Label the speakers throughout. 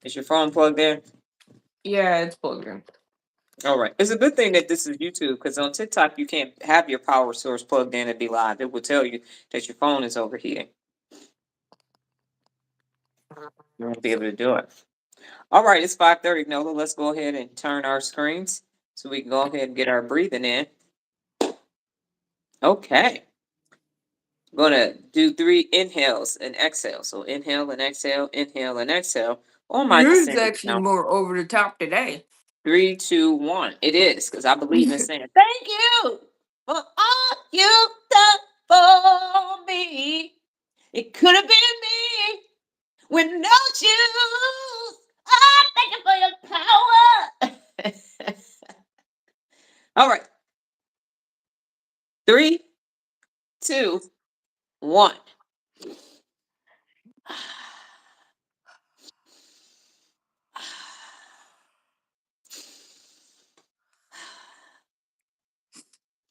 Speaker 1: Is your phone plugged in?
Speaker 2: Yeah, it's plugged in.
Speaker 1: All right. It's a good thing that this is YouTube because on TikTok you can't have your power source plugged in and be live. It will tell you that your phone is overheating. You won't be able to do it. All right, it's 5:30, Nola. Let's go ahead and turn our screens so we can go ahead and get our breathing in. Okay. I'm gonna do 3 inhales and exhales. So inhale and exhale, inhale and exhale on my
Speaker 2: Yours is
Speaker 1: descending
Speaker 2: actually
Speaker 1: count.
Speaker 2: more over the top today.
Speaker 1: 3, 2, 1. It is because I believe in saying thank you for all you've done for me. It could have been me with no shoes. Oh, thank you for your power. All right. 3, 2, 1.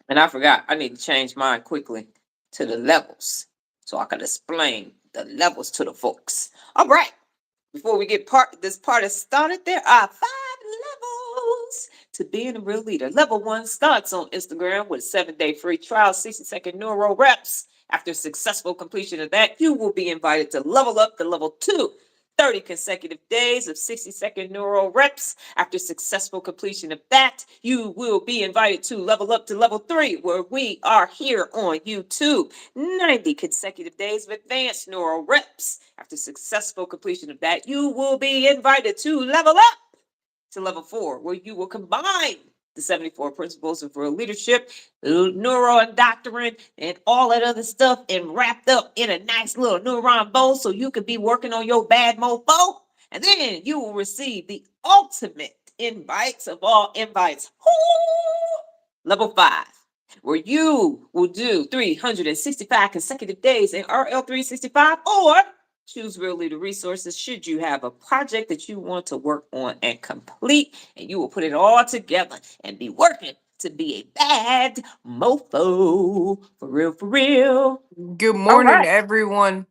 Speaker 1: And I forgot, I need to change mine quickly to the levels so I can explain the levels to the folks. All right. Before we get this party started, there are 5 levels to being a real leader. Level 1 starts on Instagram with a 7-day free trial, 60-second Neuro Reps. After successful completion of that, you will be invited to level up to level 2. 30 consecutive days of 60-second Neuro Reps. After successful completion of that, you will be invited to level up to level 3, where we are here on YouTube. 90 consecutive days of advanced Neuro Reps. After successful completion of that, you will be invited to level up to level 4, where you will combine the 74 principles of real leadership, neuro and doctrine, and all that other stuff, and wrapped up in a nice little neuron bowl so you can be working on your bad mofo. And then you will receive the ultimate invites of all invites. Level 5, where you will do 365 consecutive days in RL365, or choose Real Leader Resources should you have a project that you want to work on and complete, and you will put it all together and be working to be a bad mofo. For real, for real.
Speaker 2: Good
Speaker 1: All
Speaker 2: morning,
Speaker 1: right.
Speaker 2: everyone.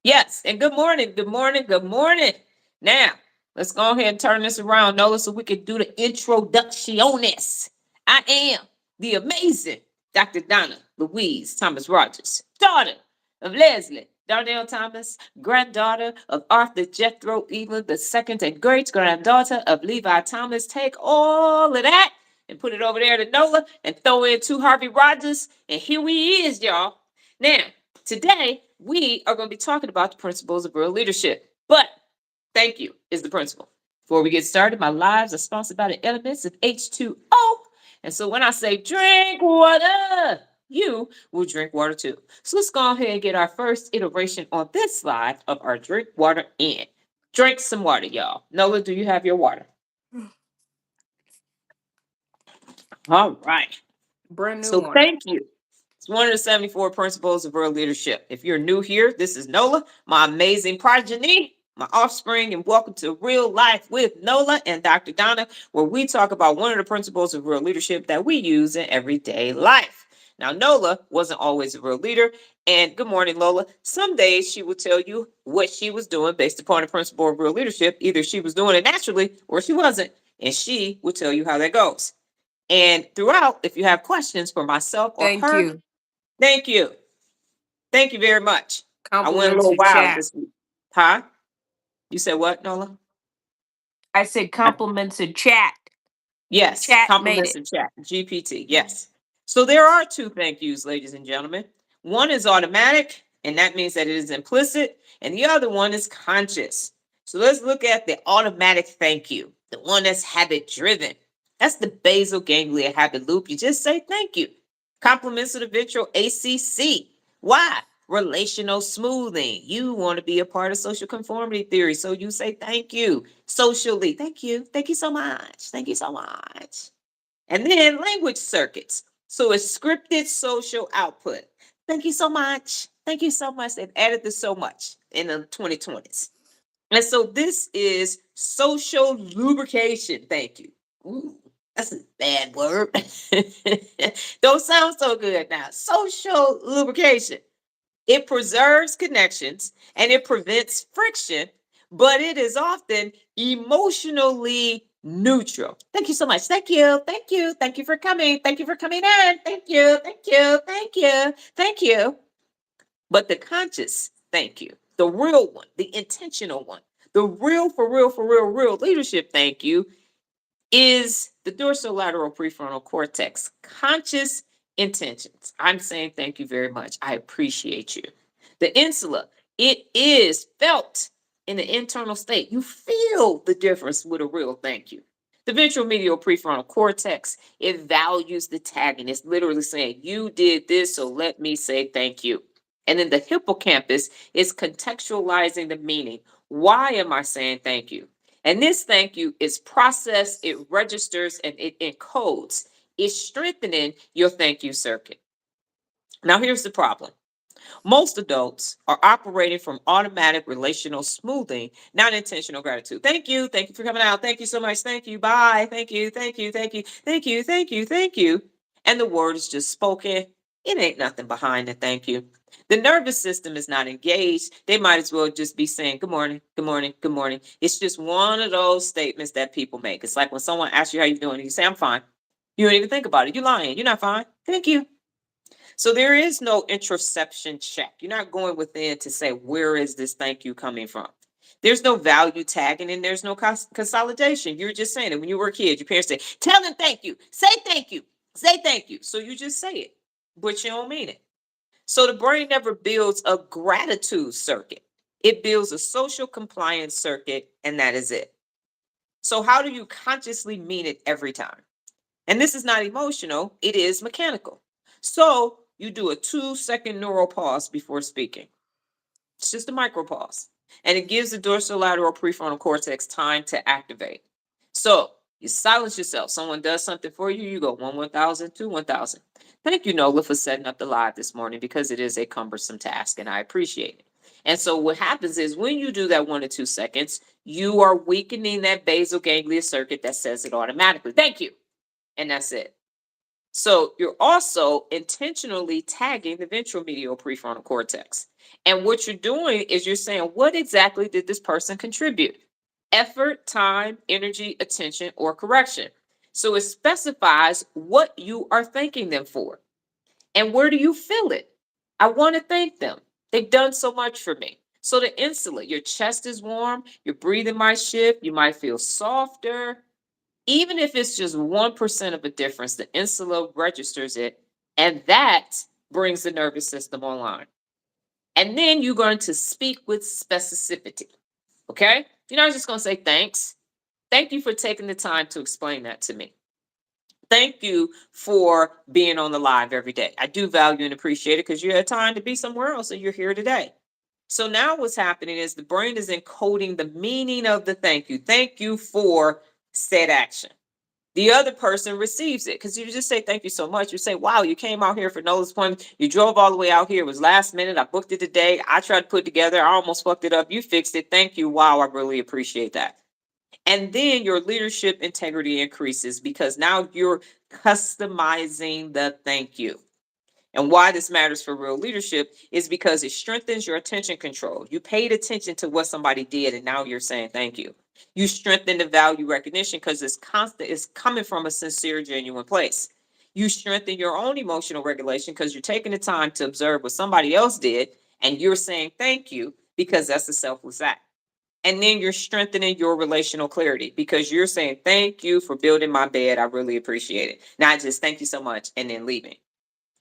Speaker 1: Yes, and good morning, good morning, good morning. Now, let's go ahead and turn this around, Nola, so we can do the introducciones. I am the amazing Dr. Donna Thomas-Rodgers, daughter of Leslie Darnell Thomas, granddaughter of Arthur Jethro Evelyn II, and great-granddaughter of Levi Thomas. Take all of that and put it over there to Nola and throw in 2 Harvey Rogers, and here we is, y'all. Now, today, we are going to be talking about the principles of real leadership. But thank you is the principle. Before we get started, my lives are sponsored by the elements of H2O. And so when I say drink water, you will drink water too. So let's go ahead and get our first iteration on this slide of our drink water in. Drink some water, y'all. Nola, do you have your water? All right.
Speaker 2: Brand new
Speaker 1: So
Speaker 2: one.
Speaker 1: thank you. It's one of the 74 principles of real leadership. If you're new here, this is Nola, my amazing progeny, my offspring, and welcome to Real Life with Nola and Dr. Donna, where we talk about one of the principles of real leadership that we use in everyday life. Now, Nola wasn't always a real leader, and good morning, Lola. Some days she will tell you what she was doing based upon the principle of real leadership. Either she was doing it naturally or she wasn't, and she will tell you how that goes. And throughout, if you have questions for myself or
Speaker 2: Thank
Speaker 1: her,
Speaker 2: you.
Speaker 1: thank you. Thank you very much. I went a
Speaker 2: Compliments
Speaker 1: little
Speaker 2: of
Speaker 1: wild
Speaker 2: chat.
Speaker 1: this week. Huh? You said what, Nola?
Speaker 2: I said compliments of chat.
Speaker 1: Yes,
Speaker 2: Chat made
Speaker 1: compliments
Speaker 2: it.
Speaker 1: in chat. GPT, yes. So there are 2 thank yous, ladies and gentlemen. One is automatic, and that means that it is implicit, and the other one is conscious. So let's look at the automatic thank you, the one that's habit driven. That's the basal ganglia habit loop. You just say thank you. Compliments of the ventral ACC. Why? Relational smoothing. You want to be a part of social conformity theory, so you say thank you socially. Thank you. Thank you so much. Thank you so much. And then language circuits. So it's scripted social output. Thank you so much. Thank you so much. They've added the so much in the 2020s. And so this is social lubrication. Thank you. Ooh, that's a bad word. Don't sound so good now. Social lubrication. It preserves connections and it prevents friction but it is often emotionally neutral. Thank you so much. Thank you. Thank you. Thank you for coming. Thank you for coming in. Thank you. Thank you. Thank you. Thank you. But the conscious thank you, the real one, the intentional one, the real, for real, real leadership thank you is the dorsolateral prefrontal cortex. Conscious intentions. I'm saying thank you very much. I appreciate you. The insula, it is felt in the internal state. You feel the difference with a real thank you. The ventral medial prefrontal cortex, it values the tagging. It's literally saying, you did this, so let me say thank you. And then the hippocampus is contextualizing the meaning. Why am I saying thank you? And this thank you is processed, it registers, and it encodes. It's strengthening your thank you circuit. Now, here's the problem. Most adults are operating from automatic relational smoothing, not intentional gratitude. Thank you. Thank you for coming out. Thank you so much. Thank you. Bye. Thank you. Thank you. Thank you. Thank you. Thank you. Thank you. And the word is just spoken. It ain't nothing behind the thank you. The nervous system is not engaged. They might as well just be saying, good morning, good morning, good morning. It's just one of those statements that people make. It's like when someone asks you how you doing, and you say, I'm fine. You don't even think about it. You're lying. You're not fine. Thank you. So there is no introspection check. You're not going within to say, where is this thank you coming from? There's no value tagging and there's no consolidation. You're just saying it. When you were a kid, your parents say, tell them thank you, say thank you, say thank you. So you just say it, but you don't mean it. So the brain never builds a gratitude circuit. It builds a social compliance circuit, and that is it. So how do you consciously mean it every time? And this is not emotional, it is mechanical. So you do a 2-second neural pause before speaking. It's just a micro pause. And it gives the dorsolateral prefrontal cortex time to activate. So you silence yourself. Someone does something for you, you go 1,000, 1,000. Thank you, Nola, for setting up the live this morning because it is a cumbersome task and I appreciate it. And so what happens is when you do that 1 to 2 seconds, you are weakening that basal ganglia circuit that says it automatically. Thank you. And that's it. So you're also intentionally tagging the ventral medial prefrontal cortex. And what you're doing is you're saying, what exactly did this person contribute? Effort, time, energy, attention, or correction. So it specifies what you are thanking them for. And where do you feel it? I want to thank them. They've done so much for me. So the insula, your chest is warm, your breathing might shift, you might feel softer, even if it's just 1% of a difference, the insula registers it, and that brings the nervous system online. And then you're going to speak with specificity. Okay? You're not just going to say thanks. Thank you for taking the time to explain that to me. Thank you for being on the live every day. I do value and appreciate it because you had time to be somewhere else and you're here today. So now what's happening is the brain is encoding the meaning of the thank you. Thank you for said action. The other person receives it because you just say thank you so much. You say, wow, you came out here for Nola's appointment. You drove all the way out here. It was last minute. I booked it today. I tried to put it together. I almost fucked it up. You fixed it. Thank you. Wow, I really appreciate that. And then your leadership integrity increases because now you're customizing the thank you. And why this matters for real leadership is because it strengthens your attention control. You paid attention to what somebody did, and now you're saying thank you. You strengthen the value recognition because it's constant, it's coming from a sincere, genuine place. You strengthen your own emotional regulation because you're taking the time to observe what somebody else did, and you're saying thank you because that's a selfless act. And then you're strengthening your relational clarity because you're saying thank you for building my bed. I really appreciate it. Not just thank you so much and then leaving.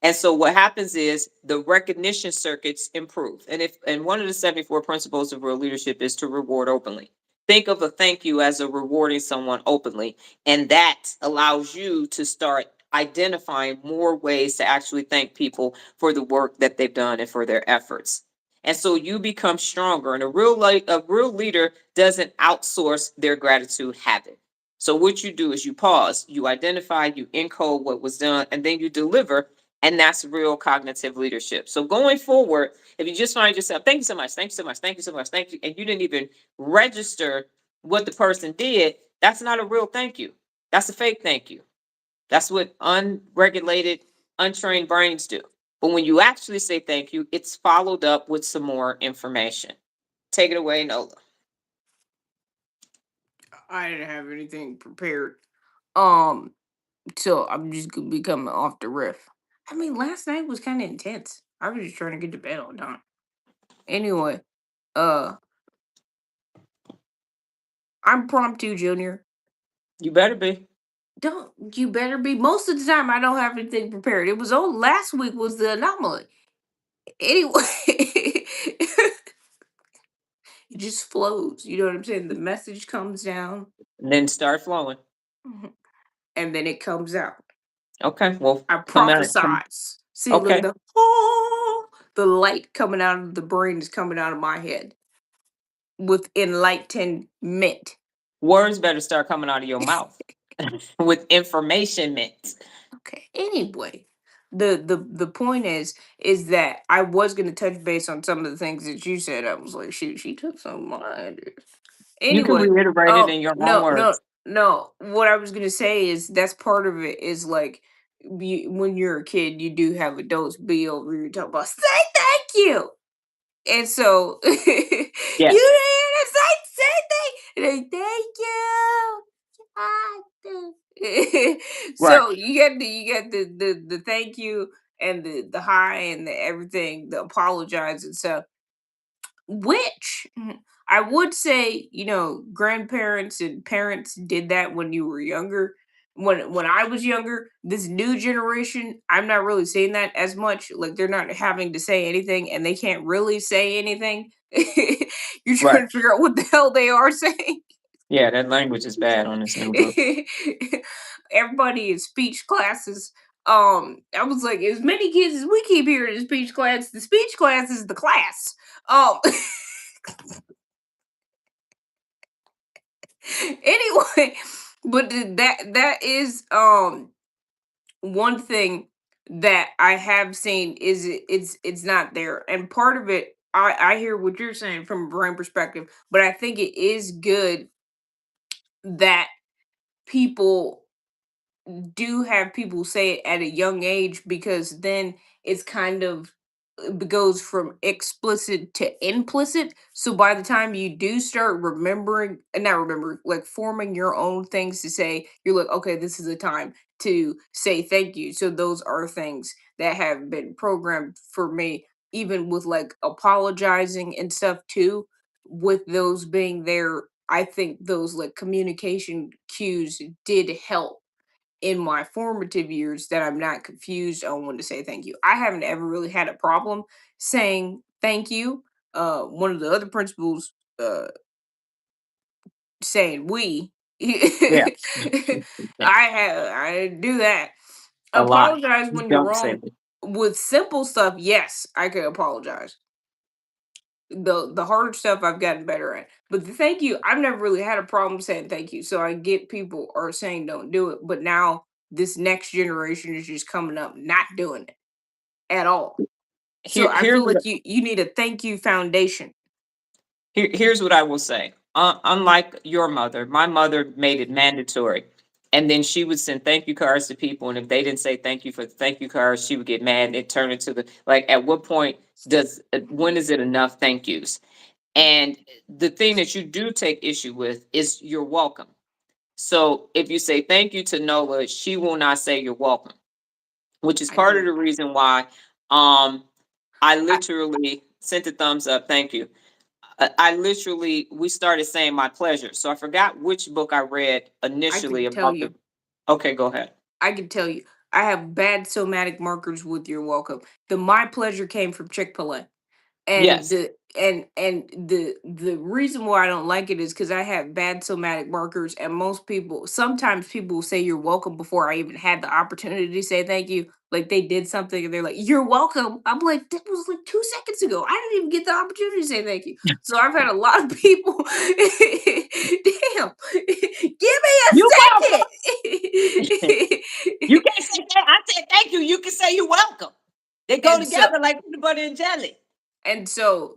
Speaker 1: And so what happens is the recognition circuits improve. And one of the 74 principles of real leadership is to reward openly. Think of a thank you as a rewarding someone openly. And that allows you to start identifying more ways to actually thank people for the work that they've done and for their efforts. And so you become stronger. And a real leader doesn't outsource their gratitude habit. So what you do is you pause, you identify, you encode what was done, and then you deliver. And that's real cognitive leadership. So going forward, if you just find yourself, thank you so much, thank you so much, thank you so much, thank you, and you didn't even register what the person did, that's not a real thank you. That's a fake thank you. That's what unregulated, untrained brains do. But when you actually say thank you, it's followed up with some more information. Take it away, Nola.
Speaker 2: I didn't have anything prepared. Um, so I'm just gonna be coming off the riff. I mean, last night was kind of intense. I was just trying to get to bed on time. Anyway, uh, I'm prompt two, Junior.
Speaker 1: You better be.
Speaker 2: Don't you better be. Most of the time, I don't have anything prepared. It was only last week was the anomaly. Anyway, it just flows. You know what I'm saying? The message comes down,
Speaker 1: And then start flowing.
Speaker 2: mhm, and then it comes out.
Speaker 1: Okay. Well,
Speaker 2: I
Speaker 1: come out. Come.
Speaker 2: prophesize. See, look at
Speaker 1: Okay.
Speaker 2: the light coming out of the brain is coming out of my head with enlightenment.
Speaker 1: Words better start coming out of your mouth with information meant.
Speaker 2: Okay. Anyway, the point is that I was gonna touch base on some of the things that you said. I was like, shoot, she took some of my ideas.
Speaker 1: You can
Speaker 2: Anyway,
Speaker 1: reiterate it
Speaker 2: oh
Speaker 1: in your own
Speaker 2: no, no,
Speaker 1: words.
Speaker 2: no. What I was gonna say is that's part of it is like when you're a kid, you do have adults be over you talking about say thank you. And so you didn't
Speaker 1: Yes.
Speaker 2: say thank, like, thank you.
Speaker 1: Right.
Speaker 2: So you got the thank you and the hi and the everything, the apologize and stuff. Which I would say, grandparents and parents did that when you were younger. When I was younger, this new generation, I'm not really seeing that as much. Like they're not having to say anything and they can't really say anything. You're
Speaker 1: Right.
Speaker 2: trying to figure out what the hell they are saying.
Speaker 1: Yeah, that language is bad on this new book.
Speaker 2: Everybody in speech classes. I was like, as many kids as we keep hearing in speech class, the speech class is the class. Um anyway, but that is one thing that I have seen is it's not there, and part of it I hear what you're saying from a brain perspective, but I think it is good that people do have people say it at a young age because then it's kind of goes from explicit to implicit. So by the time you do start remembering, not remembering, like forming your own things to say, you're like, okay, this is a time to say thank you. So those are things that have been programmed for me, even with like apologizing and stuff too. With those being there, I think those like communication cues did help in my formative years that I'm not confused on when to say thank you. I haven't ever really had a problem saying thank you. One of the other principals saying we.
Speaker 1: Yeah.
Speaker 2: I do that.
Speaker 1: A lot.
Speaker 2: Apologize when you're
Speaker 1: Don't say
Speaker 2: wrong.
Speaker 1: it.
Speaker 2: With simple stuff, yes, I could apologize. The harder stuff I've gotten better at. But the thank you, I've never really had a problem saying thank you. So I get people are saying don't do it, but now this next generation is just coming up not doing it at all. So I
Speaker 1: Here's
Speaker 2: feel
Speaker 1: what
Speaker 2: like you need a thank you foundation.
Speaker 1: here's what I will say. Unlike your mother, my mother made it mandatory. And then she would send thank you cards to people. And if they didn't say thank you for the thank you cards, she would get mad and it turned into the like, at what point when is it enough thank yous? And the thing that you do take issue with is you're welcome. So if you say thank you to Nola, she will not say you're welcome, which is
Speaker 2: I
Speaker 1: part of
Speaker 2: do.
Speaker 1: the reason why um I
Speaker 2: I,
Speaker 1: literally sent a thumbs up. Thank you. I literally we started saying my pleasure. So I forgot which book I read
Speaker 2: I
Speaker 1: initially
Speaker 2: can tell
Speaker 1: about the.
Speaker 2: you.
Speaker 1: Okay, go ahead.
Speaker 2: I can tell you. I have bad somatic markers with your welcome. The my pleasure came from Chick-fil-A. And
Speaker 1: Yes.
Speaker 2: the reason why I don't like it is because I have bad somatic markers, and most people sometimes people will say you're welcome before I even had the opportunity to say thank you. Like they did something and they're like, "You're welcome." I'm like, that was like 2 seconds ago. I didn't even get the opportunity to say thank you. So I've had a lot of people damn, give me a
Speaker 1: You welcome.
Speaker 2: second.
Speaker 1: You can't say that. I said thank you. You can say you're welcome. They go
Speaker 2: And so
Speaker 1: together like peanut butter and jelly.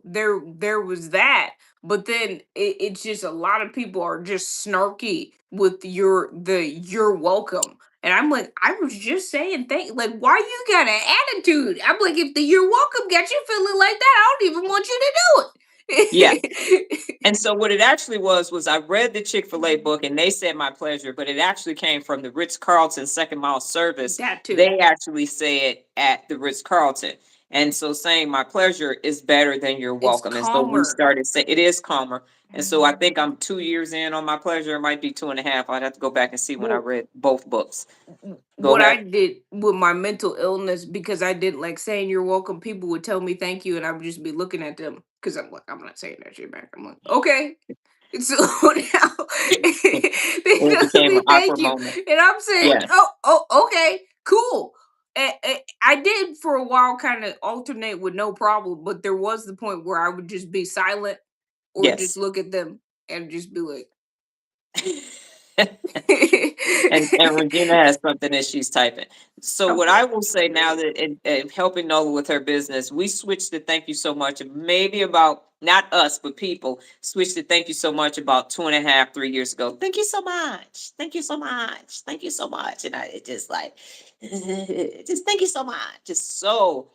Speaker 2: there was that, but then it's just a lot of people are just snarky with you're welcome, and I'm like, I was just saying thank, like, why you got an attitude? I'm like, if the you're welcome got you feeling like that, I don't even want you to do it.
Speaker 1: Yeah. And so what it actually was I read the Chick-fil-A book and they said my pleasure, but it actually came from the Ritz-Carlton second mile service.
Speaker 2: That too.
Speaker 1: They actually said at the Ritz-Carlton. And so saying my pleasure is better than you're
Speaker 2: It's
Speaker 1: welcome. And so we
Speaker 2: calmer.
Speaker 1: started saying it is calmer. And so I think
Speaker 2: Mhm.
Speaker 1: I'm 2 years in on my pleasure. It might be 2.5. I'd have to go back and see when I
Speaker 2: Well,
Speaker 1: read both books. Go
Speaker 2: what I
Speaker 1: ahead.
Speaker 2: did with my mental illness, because I didn't like saying you're welcome, people would tell me thank you, and I would just be looking at them because I'm like, I'm not saying that shit back. I'm like, okay. So now they
Speaker 1: It
Speaker 2: tell
Speaker 1: became an
Speaker 2: me thank
Speaker 1: awkward
Speaker 2: you,
Speaker 1: moment.
Speaker 2: and I'm saying,
Speaker 1: Yeah.
Speaker 2: okay, cool. I did for a while kind of alternate with no problem, but there was the point where I would just be silent or just
Speaker 1: Yes.
Speaker 2: look at them and just be like,
Speaker 1: And Regina has something that she's typing. So what
Speaker 2: okay.
Speaker 1: I will say now that in helping Nola with her business, we switched to thank you so much. Maybe about not us, but people switched to thank you so much about 2.5, 3 years ago. Thank you so much. Thank you so much. Thank you so much. And I it just like just thank you so much. Just so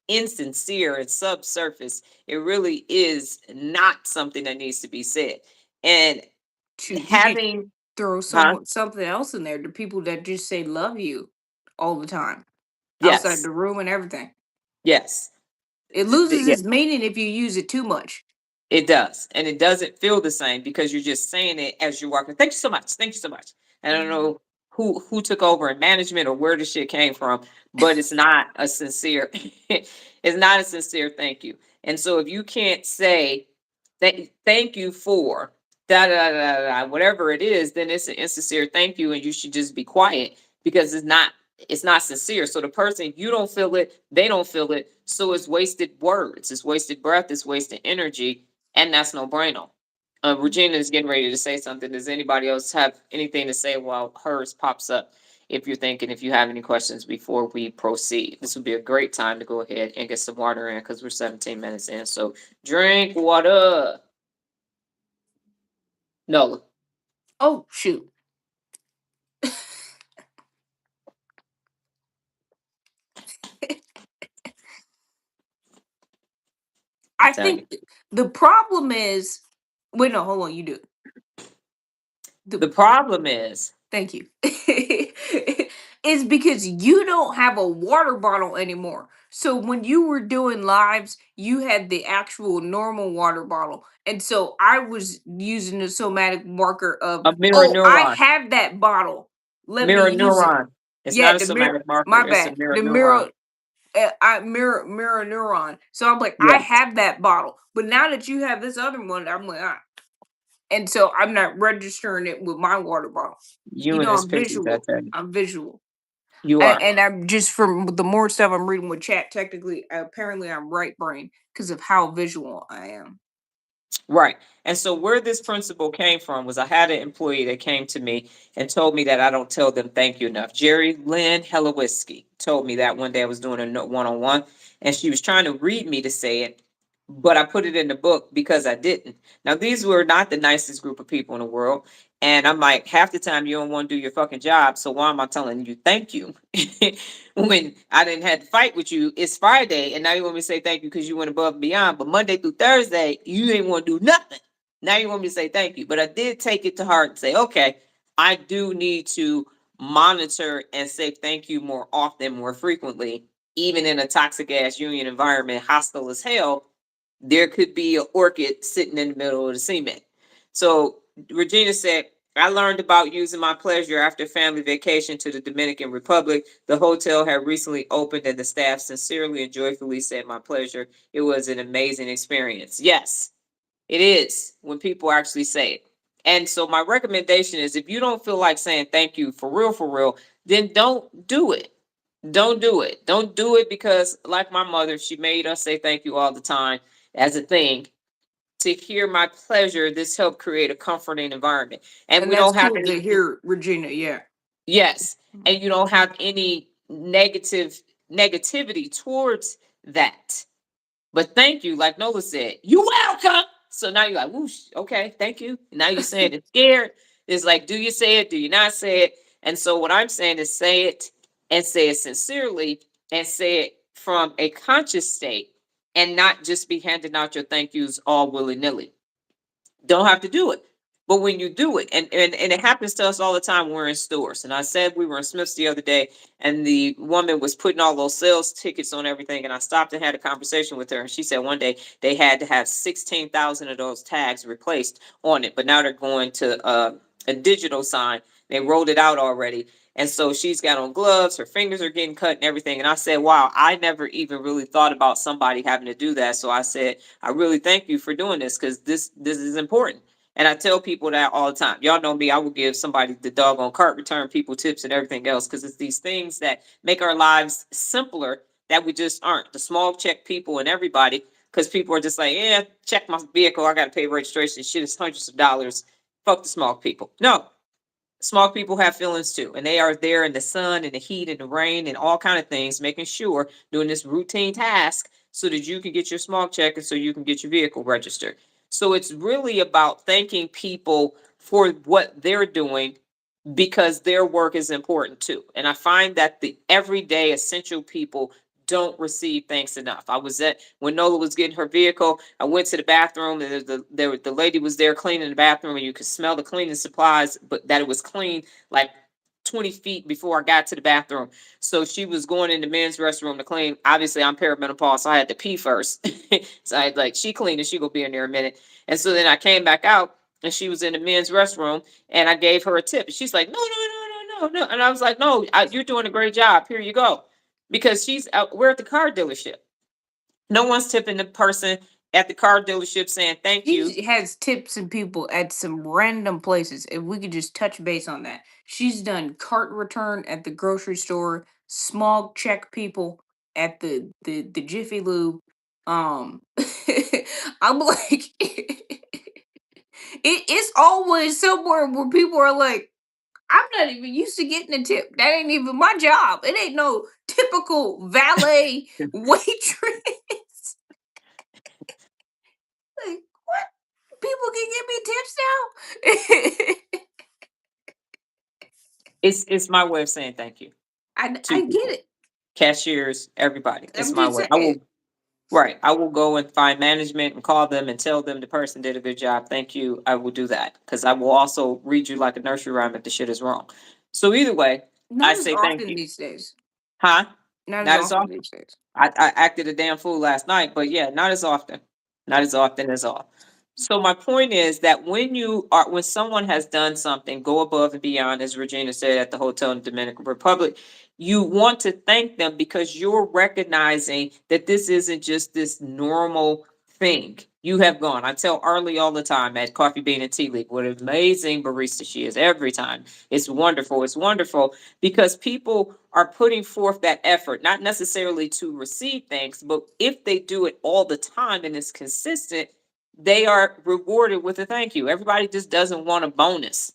Speaker 1: insincere and subsurface. It really is not something that needs to be said. And
Speaker 2: Shoot, you could
Speaker 1: having
Speaker 2: throw
Speaker 1: huh?
Speaker 2: something else in there. The people that just say love you all the time, outside
Speaker 1: Yes.
Speaker 2: the room and everything.
Speaker 1: Yes.
Speaker 2: It
Speaker 1: The
Speaker 2: loses
Speaker 1: yeah,
Speaker 2: its meaning if you use it too much.
Speaker 1: it does, and it doesn't feel the same because you're just saying it as you're walking. Thank you so much. Thank you so much. I don't
Speaker 2: Mhm.
Speaker 1: know who took over in management or where the shit came from, but it's not a sincere. It's not a sincere thank you. And so if you can't say thank you for da da da da whatever it is, then it's an insincere thank you, and you should just be quiet because it's not sincere. So the person, you don't feel it, they don't feel it. So it's wasted words, it's wasted breath, it's wasted energy, and that's no brainer. Regina is getting ready to say something. Does anybody else have anything to say while hers pops up? If you're thinking, if you have any questions before we proceed, this would be a great time to go ahead and get some water in because we're 17 minutes in. So drink water. Nola.
Speaker 2: Oh shoot!
Speaker 1: I'm
Speaker 2: I
Speaker 1: telling you.
Speaker 2: think the problem is. Wait, no, hold on. You do it. The
Speaker 1: The problem is,
Speaker 2: Thank you. Is because you don't have a water bottle anymore. So when you were doing lives, you had the actual normal water bottle. And so I was using the somatic marker of,
Speaker 1: a mirror
Speaker 2: oh, I
Speaker 1: neuron.
Speaker 2: have that bottle. Let me
Speaker 1: Mirror
Speaker 2: use it.
Speaker 1: neuron. It's
Speaker 2: Yeah,
Speaker 1: not a
Speaker 2: the mirror,
Speaker 1: somatic marker.
Speaker 2: my
Speaker 1: It's a
Speaker 2: bad.
Speaker 1: mirror
Speaker 2: The
Speaker 1: neuron.
Speaker 2: mirror mirror neuron. So I'm like, I
Speaker 1: Yes.
Speaker 2: have that bottle. But now that you have this other one, I'm like, ah. And so I'm not registering it with my water bottle.
Speaker 1: You
Speaker 2: You
Speaker 1: and
Speaker 2: know,
Speaker 1: this
Speaker 2: I'm
Speaker 1: picture, I
Speaker 2: visual.
Speaker 1: tell you.
Speaker 2: I'm visual.
Speaker 1: You
Speaker 2: And,
Speaker 1: are.
Speaker 2: and I'm just from the more stuff I'm reading with chat, technically, apparently I'm right brain because of how visual I am.
Speaker 1: Right. And so where this principle came from was I had an employee that came to me and told me that I don't tell them thank you enough. Jerry Lynn Helowisky told me that one day I was doing a one-on-one and she was trying to read me to say it, but I put it in the book because I didn't. Now, these were not the nicest group of people in the world. And I'm like, half the time you don't want to do your fucking job. So why am I telling you thank you? When I didn't have to fight with you, it's Friday, and now you want me to say thank you because you went above and beyond. But Monday through Thursday, you ain't want to do nothing. Now you want me to say thank you. But I did take it to heart and say, okay, I do need to monitor and say thank you more often, more frequently, even in a toxic ass union environment, hostile as hell. There could be an orchid sitting in the middle of the cement. So Regina said, I learned about using my pleasure after family vacation to the Dominican Republic. The hotel had recently opened and the staff sincerely and joyfully said my pleasure. It was an amazing experience. Yes, it is when people actually say it. And so my recommendation is if you don't feel like saying thank you for real, then don't do it. Don't do it. Don't do it because like my mother, she made us say thank you all the time as a thing. To hear my pleasure, this helped create a comforting environment. And
Speaker 2: And
Speaker 1: we
Speaker 2: that's
Speaker 1: don't have
Speaker 2: cool
Speaker 1: any
Speaker 2: to hear, Regina. Yeah.
Speaker 1: yes,
Speaker 2: Mhm.
Speaker 1: and you don't have any negativity towards that. But thank you, like Nola said, you welcome. So now you're like, whoosh, okay, thank you. Now you're saying it's scared. It's like, do you say it? Do you not say it? And so what I'm saying is say it and say it sincerely and say it from a conscious state and not just be handing out your thank yous all willy-nilly. Don't have to do it. But when you do it, and it happens to us all the time, we're in stores. And I said we were in Smith's the other day, and the woman was putting all those sales tickets on everything. And I stopped and had a conversation with her. And she said one day they had to have 16,000 of those tags replaced on it. But now they're going to a digital sign. They rolled it out already. And so she's got on gloves, her fingers are getting cut and everything. And I said, wow, I never even really thought about somebody having to do that. So I said, I really thank you for doing this, because this is important. And I tell people that all the time. Y'all know me, I will give somebody the doggone cart return, people tips and everything else, because it's these things that make our lives simpler that we just aren't. The small check people and everybody, because people are just like, yeah, check my vehicle, I got to pay registration. Shit is hundreds of dollars. Fuck the small people. No, small people have feelings too, and they are there in the sun and the heat and the rain and all kind of things, making sure doing this routine task so that you can get your small check and so you can get your vehicle registered. So it's really about thanking people for what they're doing, because their work is important too. And I find that the everyday essential people don't receive thanks enough. I was at when Nola was getting her vehicle. I went to the bathroom, and the lady was there cleaning the bathroom, and you could smell the cleaning supplies, but that it was clean like 20 feet before I got to the bathroom. So she was going in the men's restroom to clean. Obviously, I'm perimenopause, so I had to pee first. So I had like, she cleaned and she gonna be in there a minute. And so then I came back out, and she was in the men's restroom, and I gave her a tip. And she's like, no, no, no, no, no, no. And I was like, no, you're doing a great job. Here you go. Because she's out, we're at the car dealership. No one's tipping the person at the car dealership saying thank you.
Speaker 2: She has tips and people at some random places. If we could just touch base on that. She's done cart return at the grocery store, small check people at the Jiffy Lube. I'm like it's always somewhere where people are like, I'm not even used to getting a tip. That ain't even my job. It ain't no typical valet waitress. Like, what? People can give me tips now?
Speaker 1: It's my way of saying thank you to
Speaker 2: I get
Speaker 1: people,
Speaker 2: it.
Speaker 1: cashiers, everybody. It's
Speaker 2: I'm
Speaker 1: my
Speaker 2: just
Speaker 1: way. I
Speaker 2: saying.
Speaker 1: will Right. I will go and find management and call them and tell them the person did a good job. Thank you. I will do that, because I will also read you like a nursery rhyme if the shit is wrong. So either way, I
Speaker 2: Not as
Speaker 1: say thank
Speaker 2: often
Speaker 1: you.
Speaker 2: these days.
Speaker 1: Huh?
Speaker 2: Not as
Speaker 1: Not as
Speaker 2: often
Speaker 1: often.
Speaker 2: these days.
Speaker 1: I acted a damn fool last night, but yeah, not as often. Not as often as all. So my point is that when someone has done something, go above and beyond, as Regina said at the hotel in the Dominican Republic, you want to thank them because you're recognizing that this isn't just this normal thing. You have gone. I tell Arlie all the time at Coffee Bean and Tea Leaf what an amazing barista she is every time. It's wonderful. It's wonderful because people are putting forth that effort, not necessarily to receive thanks, but if they do it all the time and it's consistent, they are rewarded with a thank you. Everybody just doesn't want a bonus.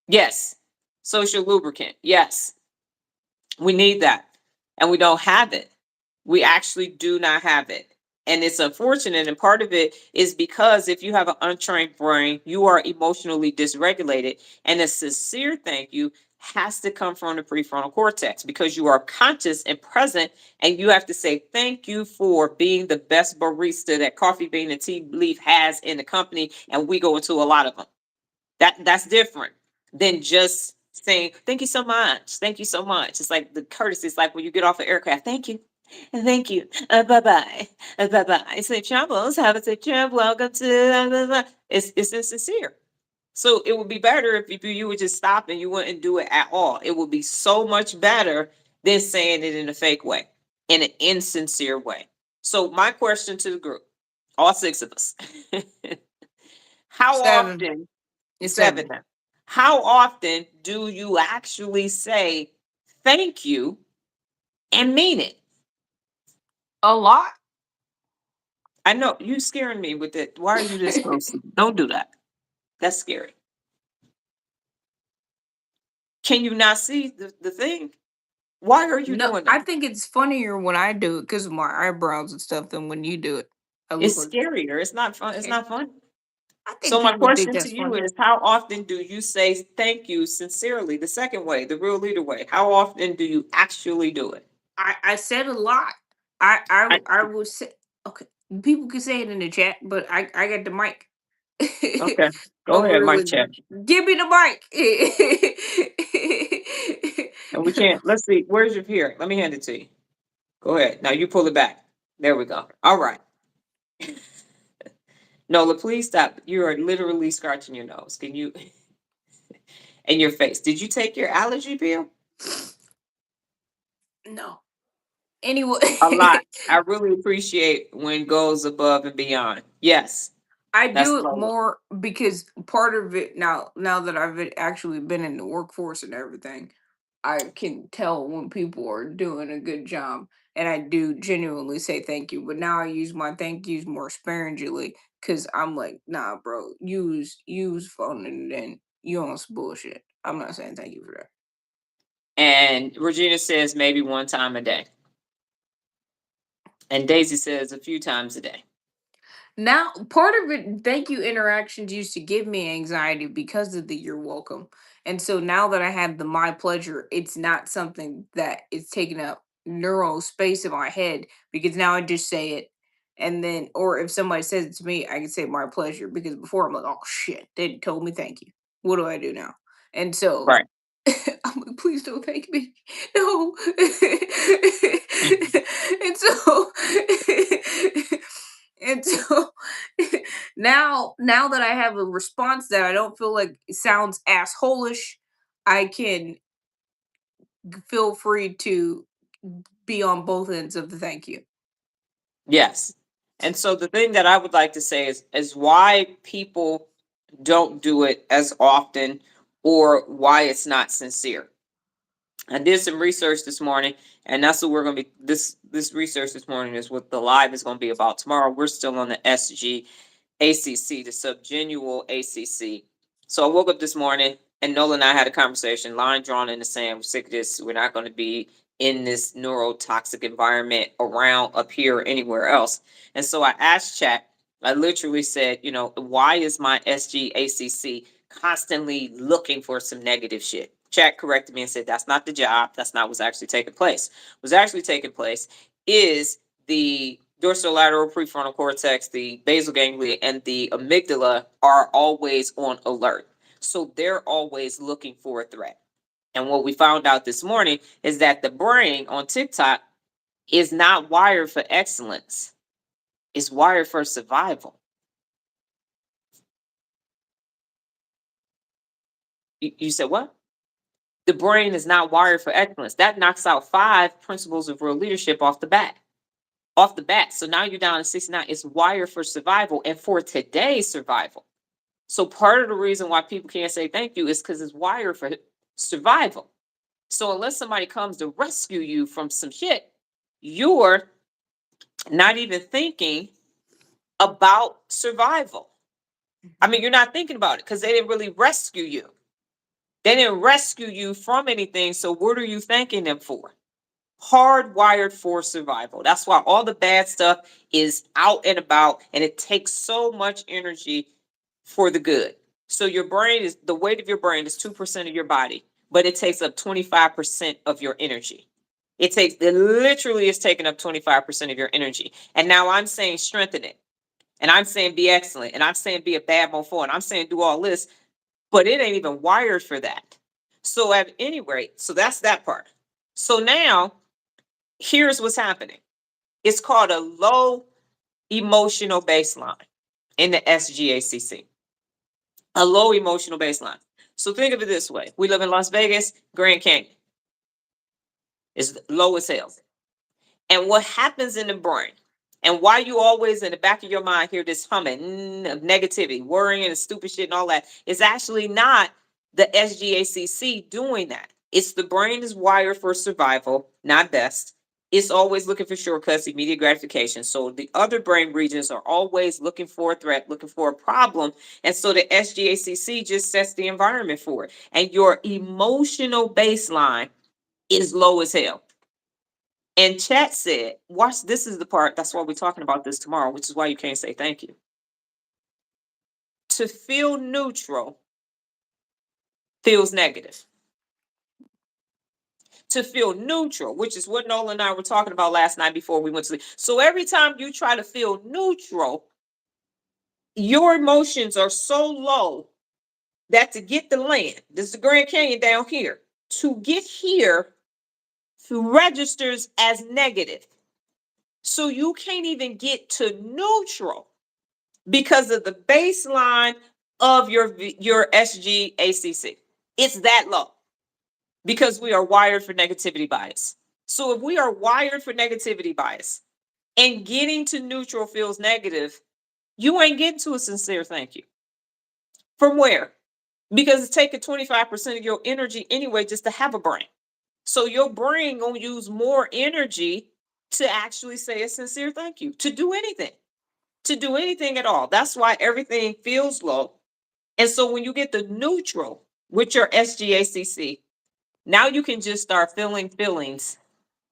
Speaker 1: Yes. Social lubricant. Yes. We need that. And we don't have it. We actually do not have it. And it's unfortunate. And part of it is because if you have an untrained brain, you are emotionally dysregulated. And a sincere thank you has to come from the prefrontal cortex, because you are conscious and present. And you have to say, thank you for being the best barista that Coffee Bean and Tea Leaf has in the company. And we go into a lot of them. That's different than just saying thank you so much. Thank you so much. It's like the courtesy. It's like when you get off an aircraft. Thank you. And thank you. Bye bye. Bye bye. Safe travels. Have a safe trip. Welcome to. Blah, blah. It's insincere. So it would be better if you would just stop and you wouldn't do it at all. It would be so much better than saying it in a fake way, in an insincere way. So my question to the group, all six of us, how
Speaker 2: Seven.
Speaker 1: often
Speaker 2: It's
Speaker 1: seven
Speaker 2: seven.
Speaker 1: now. How often do you actually say thank you and mean it?
Speaker 2: A lot.
Speaker 1: I know you scaring me with it. Why are you this close? Don't do that. That's scary. Can you not see the thing? Why are you
Speaker 2: No,
Speaker 1: doing
Speaker 2: I
Speaker 1: that?
Speaker 2: think it's funnier when I do it because of my eyebrows and stuff than when you do it. I look
Speaker 1: It's
Speaker 2: like
Speaker 1: scarier. It's not fun. It's
Speaker 2: okay.
Speaker 1: not fun.
Speaker 2: I think
Speaker 1: So my
Speaker 2: people think
Speaker 1: question to
Speaker 2: that's
Speaker 1: you
Speaker 2: funny.
Speaker 1: is, how often do you say thank you sincerely? The second way, the real leader way. How often do you actually do it?
Speaker 2: I said a lot. I will say, okay. People can say it in the chat, but I got the mic.
Speaker 1: Okay, go
Speaker 2: Over
Speaker 1: ahead,
Speaker 2: here
Speaker 1: Mike
Speaker 2: with,
Speaker 1: Chat.
Speaker 2: give me the mic.
Speaker 1: And we can't. Let's see. Where's your here? Let me hand it to you. Go ahead. Now you pull it back. There we go. All right. Nola, please stop. You are literally scratching your nose. Can you? And your face. Did you take your allergy pill?
Speaker 2: No. Anyway,
Speaker 1: A lot. I really appreciate when goes above and beyond. Yes,
Speaker 2: I
Speaker 1: that's
Speaker 2: do it
Speaker 1: Lola.
Speaker 2: more because part of it now that actually been in the workforce and everything, I can tell when people are doing a good job, and I do genuinely say thank you. But now I use my thank yous more sparingly because I'm like, nah, bro, use phoning it in. You on some bullshit. I'm not saying thank you for that.
Speaker 1: And Regina says maybe one time a day. And Daisy says a few times a day.
Speaker 2: Now, part of it, thank you interactions used to give me anxiety because of the you're welcome. And so now that I have the my pleasure, it's not something that is taking up neural space in my head because now I just say it. And then, or if somebody says it to me, I can say my pleasure because before I'm like, oh shit, they told me thank you. What do I do now? And so
Speaker 1: Right.
Speaker 2: I'm like, please don't thank me. No. And so and so now that I have a response that I don't feel like it sounds assholish, I can feel free to be on both ends of the thank you.
Speaker 1: Yes. And so the thing that I would like to say is why people don't do it as often or why it's not sincere. I did some research this morning, and that's what we're going to be. This research this morning is what the live is going to be about. Tomorrow, we're still on the SG ACC, the subgenual ACC. So I woke up this morning, and Nola and I had a conversation, line drawn in the sand. We're sick of this. We're not going to be in this neurotoxic environment around up here or anywhere else. And so I asked Chat. I literally said, why is my SGACC constantly looking for some negative shit? Chat corrected me and said, that's not the job. That's not what's actually taking place. What's actually taking place is the dorsolateral prefrontal cortex, the basal ganglia, and the amygdala are always on alert. So they're always looking for a threat. And what we found out this morning is that the brain on TikTok is not wired for excellence. It's wired for survival. You said what? The brain is not wired for excellence. That knocks out 5 principles of real leadership off the bat. So now you're down to 69. It's wired for survival and for today's survival. So part of the reason why people can't say thank you is because it's wired for survival. So unless somebody comes to rescue you from some shit, you're not even thinking about survival. I mean, you're not thinking about it because they didn't really rescue you. They didn't rescue you from anything. So what are you thanking them for? Hardwired for survival. That's why all the bad stuff is out and about, and it takes so much energy for the good. So your brain is the weight of your brain is 2% of your body, but it takes up 25% of your energy. It literally is taking up 25% of your energy. And now I'm saying strengthen it. And I'm saying be excellent. And I'm saying be a bad mofo. And I'm saying do all this, but it ain't even wired for that. So at any rate, so that's that part. So now here's what's happening. It's called a low emotional baseline in the SGACC. A low emotional baseline. So think of it this way. We live in Las Vegas, Grand Canyon. It's low as hell. And what happens in the brain, and why you always in the back of your mind hear this humming of negativity, worrying and stupid shit and all that, is actually not the SGACC doing that. It's the brain is wired for survival, not best. It's always looking for shortcuts, immediate gratification. So the other brain regions are always looking for a threat, looking for a problem. And so the SGACC just sets the environment for it. And your emotional baseline is low as hell. And chat said, watch, this is the part, that's why we're talking about this tomorrow, which is why you can't say thank you. To feel neutral feels negative. to feel neutral, which is what Nola and I were talking about last night before we went to sleep. So every time you try to feel neutral, your emotions are so low that to get the land, this is the Grand Canyon down here, to get here registers as negative. So you can't even get to neutral because of the baseline of your SGACC. It's that low because we are wired for negativity bias. So if we are wired for negativity bias and getting to neutral feels negative, you ain't getting to a sincere thank you. From where? Because it's taking 25% of your energy anyway just to have a brain. So your brain gonna use more energy to actually say a sincere thank you, to do anything at all. That's why everything feels low. And so when you get the neutral with your SGACC, now you can just start feeling feelings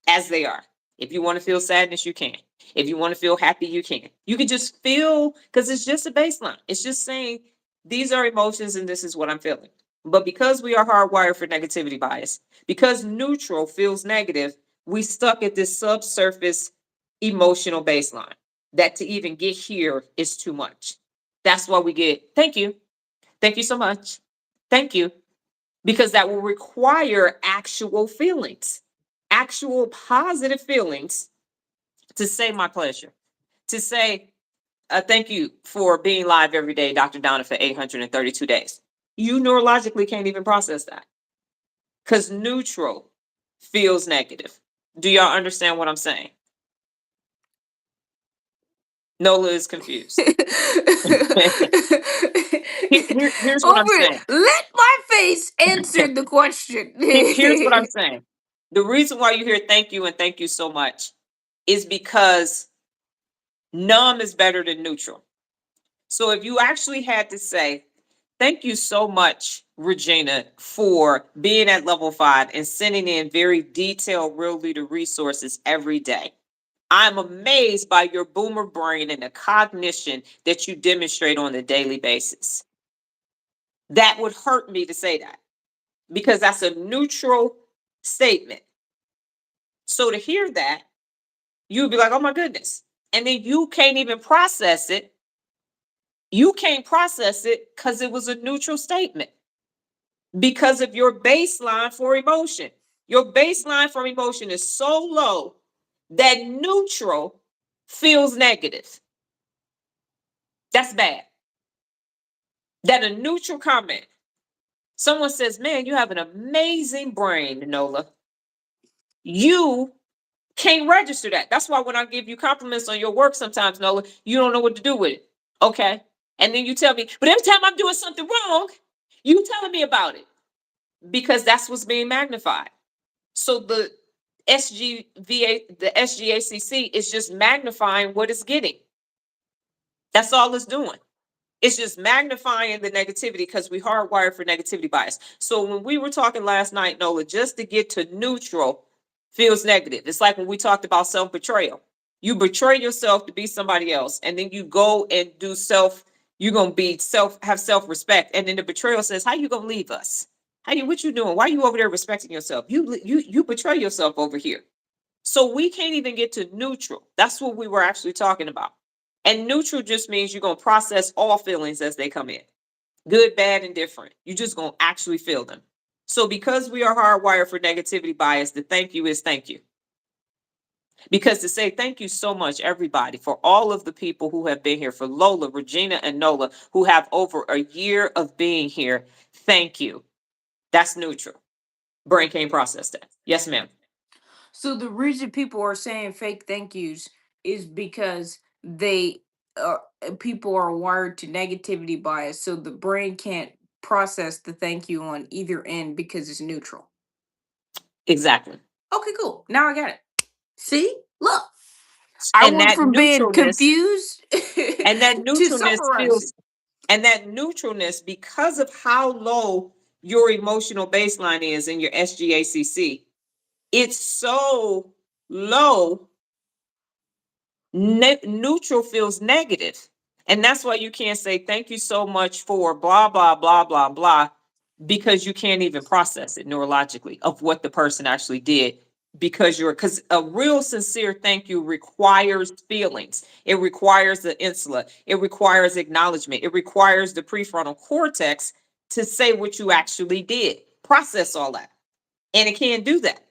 Speaker 1: as they are. If you want to feel sadness, you can. If you want to feel happy, you can. You can just feel, because it's just a baseline. It's just saying these are emotions and this is what I'm feeling. But because we are hardwired for negativity bias, because neutral feels negative, we stuck at this subsurface emotional baseline that to even get here is too much. That's why we get thank you. Thank you so much. Thank you. Because that will require actual feelings, actual positive feelings to say my pleasure, to say thank you for being live every day, Dr. Donna, for 832 days. You neurologically can't even process that because neutral feels negative. Do y'all understand what I'm saying? Nola is confused. Here's what I'm
Speaker 2: Over,
Speaker 1: saying.
Speaker 2: let my face answer the question.
Speaker 1: Here's what I'm saying. The reason why you hear thank you and thank you so much is because numb is better than neutral. So if you actually had to say, thank you so much, Regina, for being at level 5 and sending in very detailed real leader resources every day. I'm amazed by your boomer brain and the cognition that you demonstrate on a daily basis. That would hurt me to say that because that's a neutral statement. So to hear that, you'd be like, oh my goodness. And then you can't even process it. You can't process it because it was a neutral statement because of your baseline for emotion. Your baseline for emotion is so low that neutral feels negative. That's bad. That a neutral comment. Someone says, man, you have an amazing brain, Nola. You can't register that. That's why when I give you compliments on your work sometimes, Nola, you don't know what to do with it. Okay. And then you tell me, but every time I'm doing something wrong, you telling me about it. Because that's what's being magnified. So the SGACC is just magnifying what it's getting. That's all it's doing. It's just magnifying the negativity because we hardwired for negativity bias. So when we were talking last night, Nola, just to get to neutral feels negative. It's like when we talked about self-betrayal. You betray yourself to be somebody else, and then you go and do you're gonna have self-respect. And then the betrayal says, how you gonna leave us? What you doing? Why are you over there respecting yourself? You betray yourself over here. So we can't even get to neutral. That's what we were actually talking about. And neutral just means you're going to process all feelings as they come in. Good, bad, and different. You're just going to actually feel them. So because we are hardwired for negativity bias, the thank you is thank you. Because to say thank you so much, everybody, for all of the people who have been here, for Lola, Regina, and Nola, who have over a year of being here, thank you. That's neutral. Brain can't process that. Yes, ma'am.
Speaker 2: So the reason people are saying fake thank yous is because they people are wired to negativity bias, so the brain can't process the thank you on either end because it's neutral.
Speaker 1: Exactly.
Speaker 2: Okay, cool. Now I got it. See, look, I
Speaker 1: And
Speaker 2: went
Speaker 1: that
Speaker 2: from being
Speaker 1: neutralness
Speaker 2: confused
Speaker 1: and that
Speaker 2: to
Speaker 1: neutralness
Speaker 2: summarizing.
Speaker 1: feels and that neutralness because of how low your emotional baseline is in your SGACC, it's so low. Neutral feels negative, and that's why you can't say thank you so much for blah blah blah blah blah because you can't even process it neurologically of what the person actually did, because a real sincere thank you requires feelings. It requires the insula. It requires acknowledgement. It requires the prefrontal cortex to say what you actually did, process all that. And it can't do that.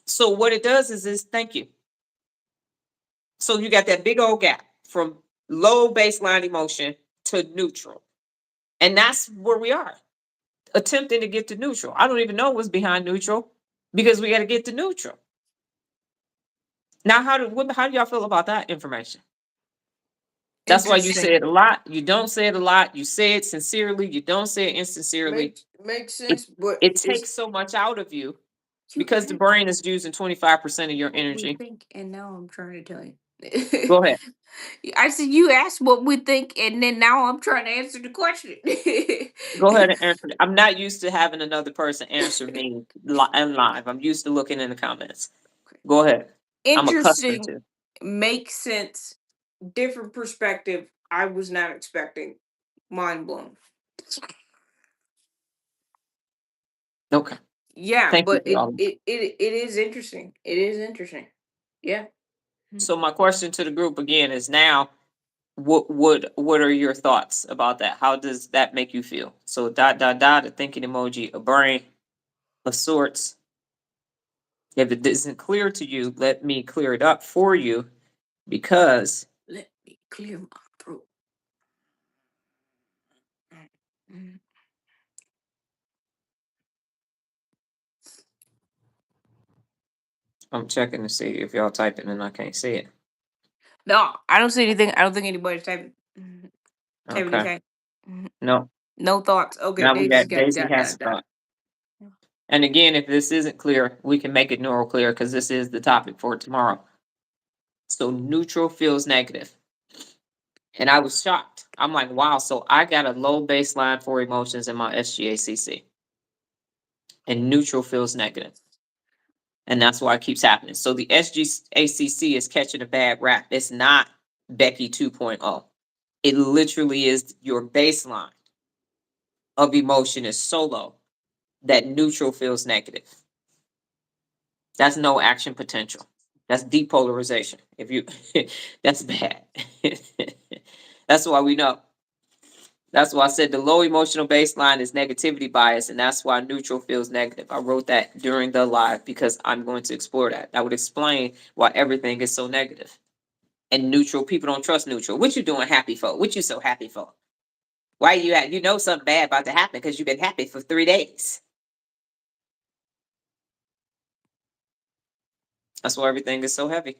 Speaker 1: So what it does is thank you. So you got that big old gap from low baseline emotion to neutral. And that's where we are, attempting to get to neutral. I don't even know what's behind neutral because we got to get to neutral. Now, how do y'all feel about that information? That's why you say it a lot. You don't say it a lot. You say it sincerely. You don't say it insincerely.
Speaker 2: Makes sense, but
Speaker 1: It takes so much out of you because the brain is using 25% of your energy.
Speaker 2: think, and now I'm trying to tell you.
Speaker 1: Go ahead.
Speaker 2: I said you asked what we think, and then now I'm trying to answer the question.
Speaker 1: Go ahead and answer. I'm not used to having another person answer me live. I'm used to looking in the comments. Go ahead. I'm accustomed
Speaker 2: Interesting.
Speaker 1: to.
Speaker 2: Makes sense. Different perspective. I was not expecting. Mind blown.
Speaker 1: Okay.
Speaker 2: Yeah,
Speaker 1: Thank you
Speaker 2: but
Speaker 1: for all.
Speaker 2: it is interesting. It is interesting. Yeah.
Speaker 1: So my question to the group again is now, what are your thoughts about that? How does that make you feel? So a thinking emoji, a brain of sorts. If it isn't clear to you, let me clear it up for you, because
Speaker 2: Let me clear my throat. Mm.
Speaker 1: I'm checking to see if y'all typing and I can't see it.
Speaker 2: No, I don't see anything. I don't think anybody's typing. Typing
Speaker 1: Okay.
Speaker 2: anything.
Speaker 1: No.
Speaker 2: No thoughts. Okay,
Speaker 1: Now we
Speaker 2: Daisy's
Speaker 1: got
Speaker 2: got
Speaker 1: Daisy
Speaker 2: dot
Speaker 1: has
Speaker 2: dot dot.
Speaker 1: thought. And again, if this isn't clear, we can make it neural clear because this is the topic for tomorrow. So neutral feels negative. And I was shocked. I'm like, wow, so I got a low baseline for emotions in my SGACC. And neutral feels negative. And that's why it keeps happening. So the SGACC is catching a bad rap. It's not Becky 2.0. It literally is your baseline of emotion is so low that neutral feels negative. That's no action potential. That's depolarization. If you that's bad. That's why we know. That's why I said the low emotional baseline is negativity bias, and that's why neutral feels negative. I wrote that during the live because I'm going to explore that. That would explain why everything is so negative. And neutral, people don't trust neutral. What you doing happy for? What you so happy for? Why you at? You know something bad about to happen because you've been happy for 3 days. That's why everything is so heavy.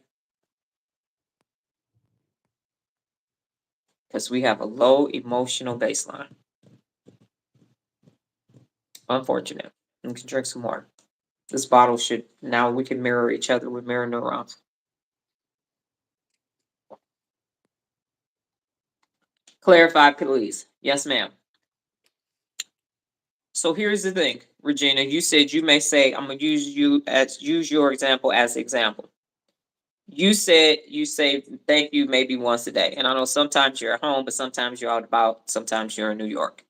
Speaker 1: Because we have a low emotional baseline. Unfortunate. You can drink some more. This bottle should, now we can mirror each other with mirror neurons. Clarify, please. Yes, ma'am. So here's the thing, Regina. You said you may say, I'm gonna use your example as example. You said you say thank you maybe once a day. And I know sometimes you're at home, but sometimes you're out about, sometimes you're in New York.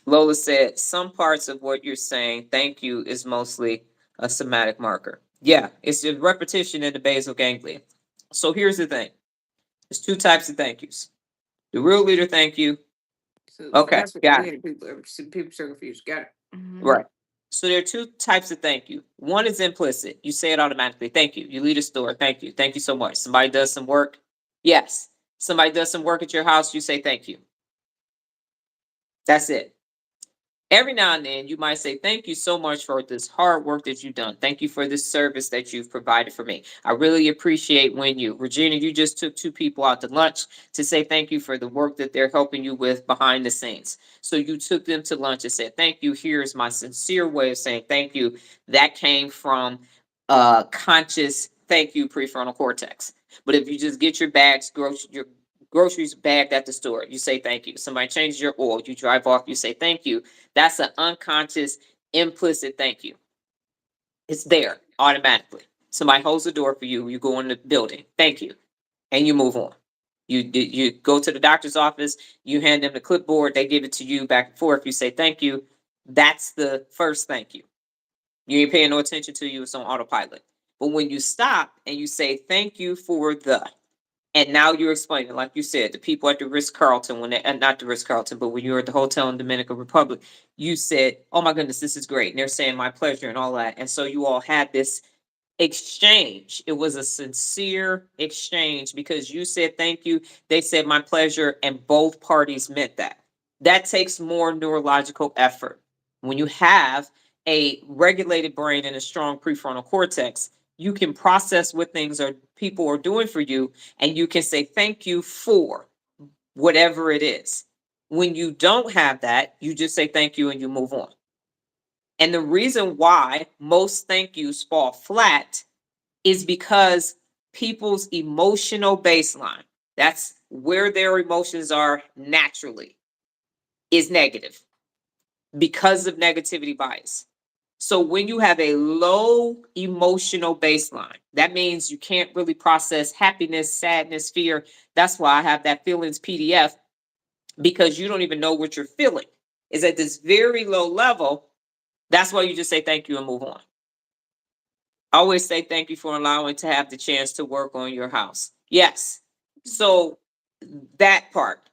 Speaker 1: Lola said some parts of what you're saying, thank you, is mostly a somatic marker. Yeah, it's the repetition in the basal ganglia. So here's the thing. There's 2 types of thank yous. The real leader thank you.
Speaker 2: So
Speaker 1: Okay,
Speaker 2: that's what
Speaker 1: got it.
Speaker 2: people are confused. Got it.
Speaker 1: Right. So there are 2 types of thank you. One is implicit. You say it automatically. Thank you. You lead a store. Thank you. Thank you so much. Somebody does some work. Yes. Somebody does some work at your house. You say thank you. That's it. Every now and then you might say, thank you so much for this hard work that you've done. Thank you for this service that you've provided for me. I really appreciate when you, Regina, you just took 2 people out to lunch to say thank you for the work that they're helping you with behind the scenes. So you took them to lunch and said, thank you. Here's my sincere way of saying thank you. That came from conscious thank you prefrontal cortex. But if you just get your bags, your groceries bagged at the store, you say thank you. Somebody changes your oil, you drive off, you say thank you. That's an unconscious, implicit thank you. It's there automatically. Somebody holds the door for you, you go in the building, thank you, and you move on. You go to the doctor's office, you hand them the clipboard, they give it to you back and forth. You say thank you. That's the first thank you. You ain't paying no attention to you. It's on autopilot. But when you stop and you say thank you for the, and now you're explaining, like you said, the people at the Ritz-Carlton, when they, not the Ritz-Carlton, but when you were at the hotel in Dominican Republic, you said, oh my goodness, this is great. And they're saying my pleasure and all that. And so you all had this exchange. It was a sincere exchange because you said thank you, they said my pleasure, and both parties meant that. That takes more neurological effort. When you have a regulated brain and a strong prefrontal cortex, you can process what things are people are doing for you, and you can say thank you for whatever it is. When you don't have that, you just say thank you and you move on. And the reason why most thank yous fall flat is because people's emotional baseline, that's where their emotions are naturally, is negative because of negativity bias. So when you have a low emotional baseline, that means you can't really process happiness, sadness, fear. That's why I have that feelings PDF, because you don't even know what you're feeling. Is at this very low level. That's why you just say thank you and move on. Always say thank you for allowing to have the chance to work on your house. Yes. So that part.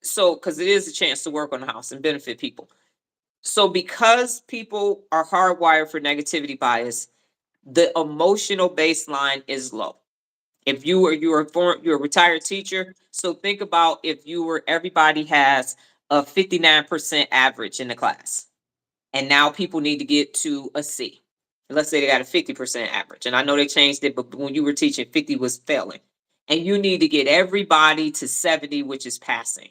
Speaker 1: So, because it is a chance to work on the house and benefit people. So, because people are hardwired for negativity bias, the emotional baseline is low. If you're a retired teacher, so think about if you were everybody has a 59% average in the class, and now people need to get to a C. Let's say they got a 50% average, and I know they changed it, but when you were teaching, 50 was failing, and you need to get everybody to 70, which is passing.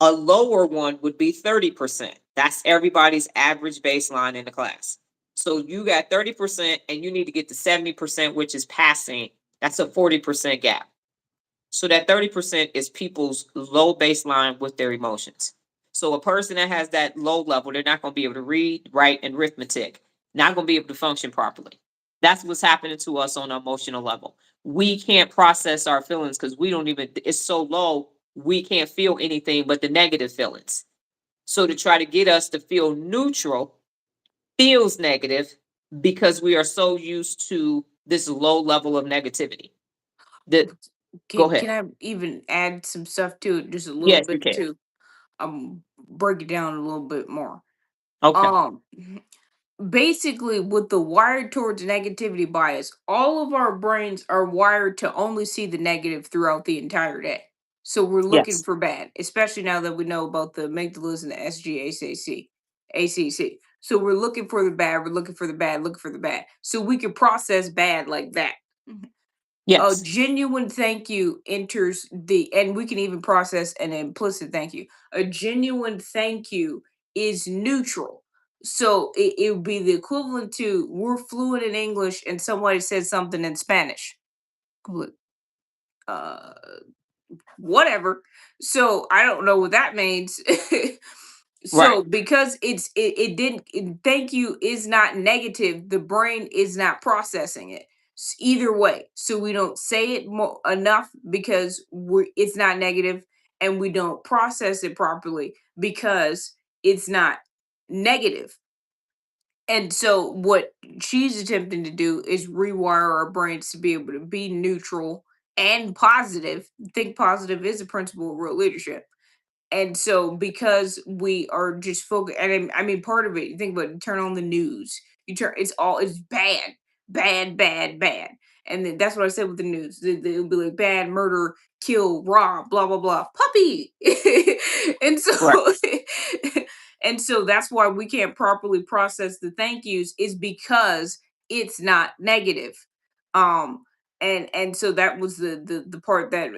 Speaker 1: A lower one would be 30%. That's everybody's average baseline in the class. So you got 30% and you need to get to 70%, which is passing. That's a 40% gap. So that 30% is people's low baseline with their emotions. So a person that has that low level, they're not going to be able to read, write, and arithmetic, not going to be able to function properly. That's what's happening to us on an emotional level. We can't process our feelings because we don't even, it's so low, we can't feel anything but the negative feelings. So to try to get us to feel neutral feels negative because we are so used to this low level of negativity. That Go
Speaker 2: Can
Speaker 1: ahead.
Speaker 2: I even add some stuff to it, just a little
Speaker 1: Yes, you
Speaker 2: bit
Speaker 1: can.
Speaker 2: to break it down a little bit more.
Speaker 1: Okay.
Speaker 2: Um, basically, with the wired towards negativity bias, all of our brains are wired to only see the negative throughout the entire day. So we're looking
Speaker 1: Yes.
Speaker 2: for bad, especially now that we know about the amygdalas and the SGACC, ACC. So we're looking for the bad, we're looking for the bad, looking for the bad. So we can process bad like that. A
Speaker 1: Yes.
Speaker 2: genuine thank you enters the, and we can even process an implicit thank you. A genuine thank you is neutral. So it would be the equivalent to we're fluent in English and somebody says something in Spanish. Complete- Uh, whatever. So I don't know what that means.
Speaker 1: Right.
Speaker 2: So because it didn't thank you is not negative, the brain is not processing it either way. So we don't say it enough because it's not negative, and we don't process it properly because it's not negative. And so what she's attempting to do is rewire our brains to be able to be neutral and positive. Think positive is a principle of real leadership. And so because we are just focused, and I mean, part of it, you think about it, you turn on the news, it's bad, bad, bad, bad. And then that's what I said with the news. It'll be like bad, murder, kill, rob, blah, blah, blah, puppy. And so
Speaker 1: Right.
Speaker 2: and so that's why we can't properly process the thank yous, is because it's not negative. Um and so that was the part that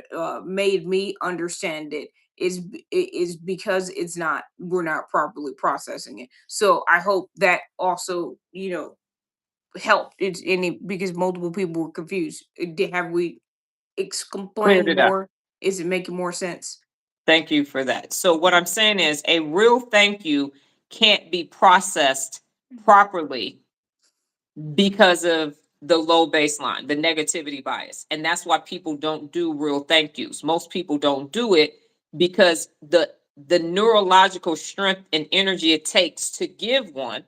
Speaker 2: made me understand it, is because it's not, we're not properly processing it. So I hope that also, helped. It's any because multiple people were confused. Have we
Speaker 1: Cleared
Speaker 2: explained
Speaker 1: it up.
Speaker 2: more? Is it making more sense?
Speaker 1: Thank you for that. So what I'm saying is a real thank you can't be processed properly because of the low baseline, the negativity bias. And that's why people don't do real thank yous. Most people don't do it because the neurological strength and energy it takes to give one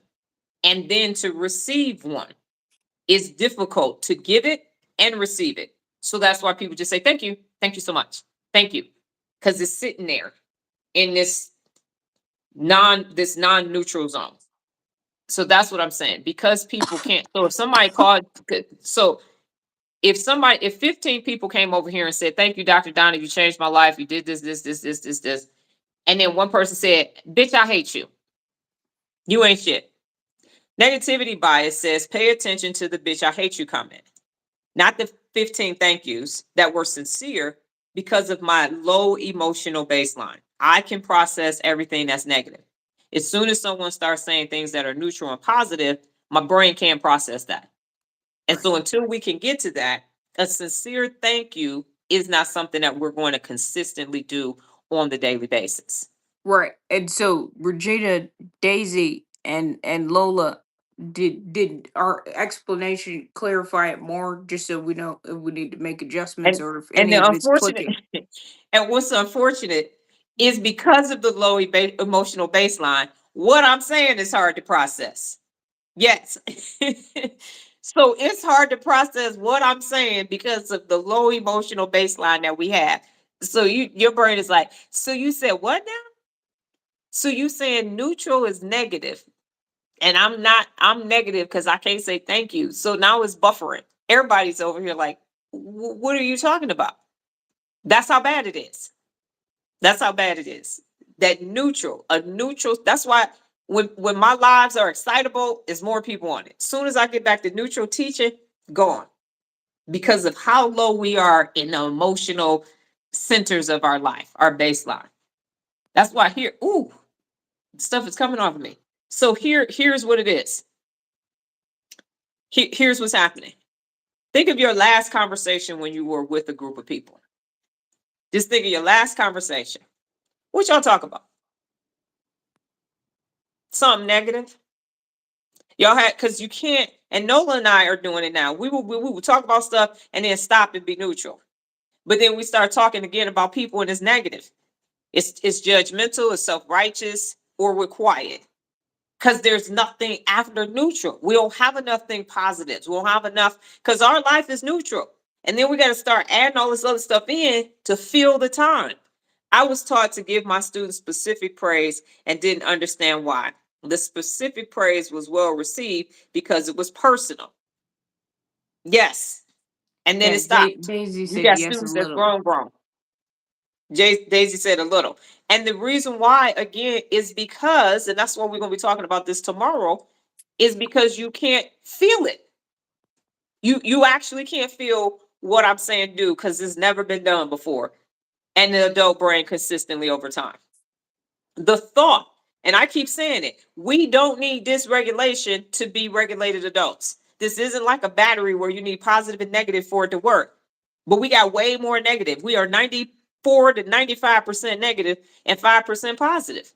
Speaker 1: and then to receive one is difficult to give it and receive it. So that's why people just say thank you so much, thank you, because it's sitting there in this non-neutral zone. So that's what I'm saying. Because people can't. So if somebody called, so if 15 people came over here and said, "Thank you, Dr. Donna, you changed my life. You did this," and then one person said, "Bitch, I hate you. You ain't shit." Negativity bias says, "Pay attention to the bitch, I hate you" comment, not the 15 thank yous that were sincere because of my low emotional baseline. I can process everything that's negative. As soon as someone starts saying things that are neutral and positive, my brain can't process that. And so until we can get to that, a sincere thank you is not something that we're going to consistently do on the daily basis.
Speaker 2: Right. And so Regina, Daisy, and Lola, did our explanation clarify it more, just so we know if we need to make adjustments
Speaker 1: And
Speaker 2: or if
Speaker 1: and
Speaker 2: any
Speaker 1: the
Speaker 2: of it's
Speaker 1: unfortunate
Speaker 2: clicking?
Speaker 1: and what's unfortunate is because of the low emotional baseline, what I'm saying is hard to process. Yes. So it's hard to process what I'm saying because of the low emotional baseline that we have. So your brain is like, so you said what now? So you saying neutral is negative, and I'm negative because I can't say thank you. So now it's buffering. Everybody's over here like, what are you talking about? That's how bad it is. That's how bad it is. That a neutral, that's why when my lives are excitable, there's more people on it. As soon as I get back to neutral teaching, gone. Because of how low we are in the emotional centers of our life, our baseline. That's why here, stuff is coming off of me. So here's what it is. Here's what's happening. Think of your last conversation when you were with a group of people. Just think of your last conversation. What y'all talk about? Something negative? Y'all had, because you can't, and Nola and I are doing it now. We will talk about stuff and then stop and be neutral. But then we start talking again about people and it's negative. It's judgmental, it's self-righteous, or we're quiet. Because there's nothing after neutral. We don't have enough thing positives. We don't have enough, because our life is neutral. And then we got to start adding all this other stuff in to fill the time. I was taught to give my students specific praise and didn't understand why. The specific praise was well received because it was personal. Yes. And then
Speaker 2: Yeah,
Speaker 1: it stopped.
Speaker 2: Daisy
Speaker 1: You
Speaker 2: said
Speaker 1: got
Speaker 2: yes a
Speaker 1: students that's
Speaker 2: little.
Speaker 1: grown. Daisy said a little. And the reason why, again, is because, and that's what we're going to be talking about this tomorrow, is because you can't feel it. You actually can't feel what I'm saying do because it's never been done before. And the adult brain consistently over time. The thought, and I keep saying it, we don't need dysregulation to be regulated adults. This isn't like a battery where you need positive and negative for it to work. But we got way more negative. We are 94 to 95% negative and 5% positive.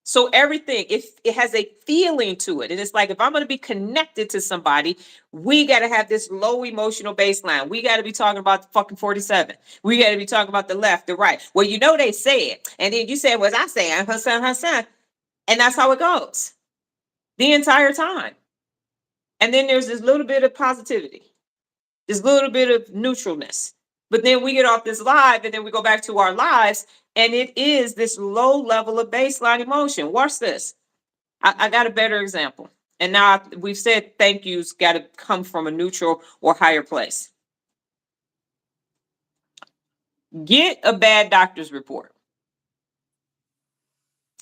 Speaker 1: So everything, if it has a feeling to it, and it's like if I'm going to be connected to somebody, we got to have this low emotional baseline. We got to be talking about the fucking 47. We got to be talking about the left, the right. Well, you know they say it, and then you said, "Was I saying her son," and that's how it goes the entire time. And then there's this little bit of positivity, this little bit of neutralness. But then we get off this live, and then we go back to our lives, and it is this low level of baseline emotion. Watch this. I got a better example. And now we've said thank yous got to come from a neutral or higher place. Get a bad doctor's report.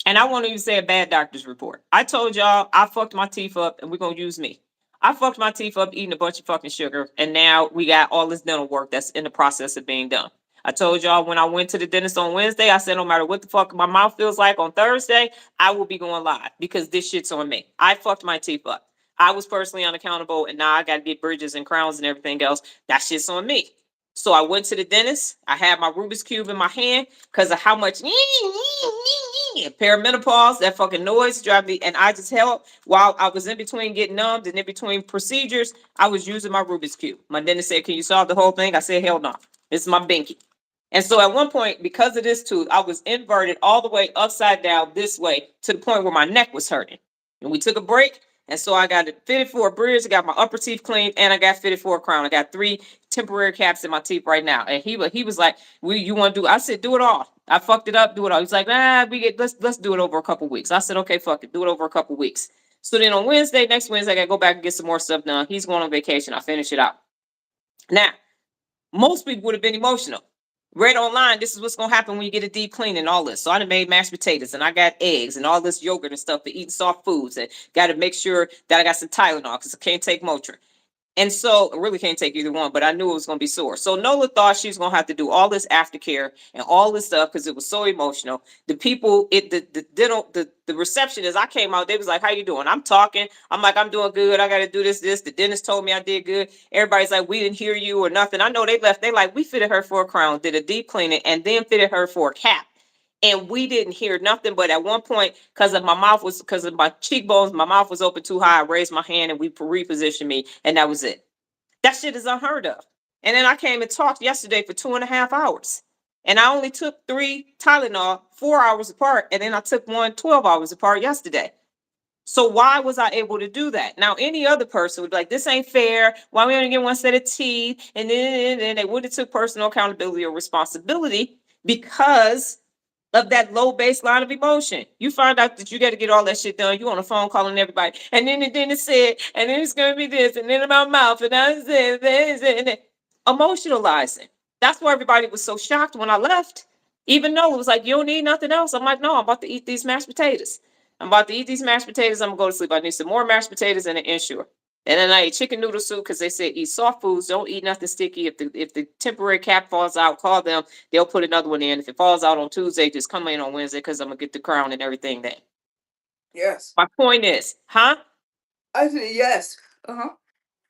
Speaker 1: And I won't even say a bad doctor's report. I told y'all I fucked my teeth up, and we're going to use me. I fucked my teeth up eating a bunch of fucking sugar, and now we got all this dental work that's in the process of being done. I told y'all when I went to the dentist on Wednesday, I said no matter what the fuck my mouth feels like on Thursday, I will be going live because this shit's on me. I fucked my teeth up. I was personally unaccountable, and now I got to get bridges and crowns and everything else. That shit's on me. So I went to the dentist. I had my Rubik's Cube in my hand because of how much Perimenopause, that fucking noise drive me, and I just held while I was in between getting numbed and in between procedures. I was using my Rubik's cube. My dentist said, "Can you solve the whole thing?" I said, "Hell no, it's my binky." And so at one point, because of this tooth, I was inverted all the way upside down this way to the point where my neck was hurting. And we took a break. And so I got it fitted for a bridge. I got my upper teeth cleaned, and I got fitted for a crown. I got 3 temporary caps in my teeth right now. And he was like, you want to do?" I said, "Do it all." I fucked it up. Do it all. He's like, let's do it over a couple weeks. I said, "Okay, fuck it. Do it over a couple weeks." So then on next Wednesday, I got to go back and get some more stuff done. He's going on vacation. I finish it out. Now, most people would have been emotional. Read online, this is what's gonna happen when you get a deep clean and all this. So I done made mashed potatoes and I got eggs and all this yogurt and stuff for eating soft foods, and got to make sure that I got some Tylenol because I can't take Motrin. And so I really can't take either one, but I knew it was going to be sore. So Nola thought she was going to have to do all this aftercare and all this stuff because it was so emotional. The people, the receptionist, I came out, they was like, "How you doing?" I'm talking. I'm like, "I'm doing good. I got to do this. The dentist told me I did good." Everybody's like, "We didn't hear you or nothing." I know they left. They like, "We fitted her for a crown, did a deep cleaning, and then fitted her for a cap." And we didn't hear nothing. But at one point, because of my cheekbones, my mouth was open too high. I raised my hand and we repositioned me, and that was it. That shit is unheard of. And then I came and talked yesterday for 2.5 hours. And I only took 3 Tylenol 4 hours apart. And then I took one 12 hours apart yesterday. So why was I able to do that? Now, any other person would be like, "This ain't fair. Why we only get one set of teeth?" And then they would have took personal accountability or responsibility because of that low baseline of emotion. You find out that you got to get all that shit done. You on the phone calling everybody, and then it said, and then it's gonna be this, and then in my mouth, and that's it, and then emotionalizing. That's why everybody was so shocked when I left. Even though it was like, "You don't need nothing else." I'm like, "No, I'm about to eat these mashed potatoes. I'm about to eat these mashed potatoes. I'm gonna go to sleep. I need some more mashed potatoes and an Insure." And then I ate chicken noodle soup because they said eat soft foods, don't eat nothing sticky. If the temporary cap falls out, call them. They'll put another one in. If it falls out on Tuesday, just come in on Wednesday because I'm gonna get the crown and everything then.
Speaker 2: Yes.
Speaker 1: My point is, huh?
Speaker 2: I said yes. Uh-huh.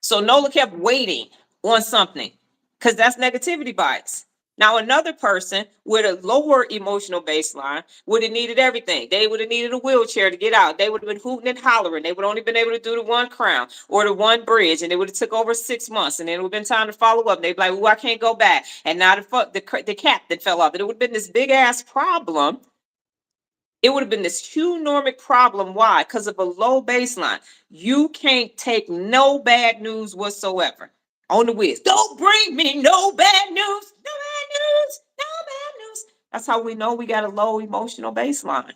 Speaker 1: So Nola kept waiting on something because that's negativity bias. Now, another person with a lower emotional baseline would have needed everything. They would have needed a wheelchair to get out. They would have been hooting and hollering. They would only been able to do the one crown or the one bridge, and it would have took over 6 months. And then it would have been time to follow up. They'd be like, "Oh, I can't go back." And now the cap that fell off. And it would have been this big ass problem. It would have been this huge problem. Why? Because of a low baseline. You can't take no bad news whatsoever. On the whiz. Don't bring me no bad news. No bad news. No bad news. That's how we know we got a low emotional baseline.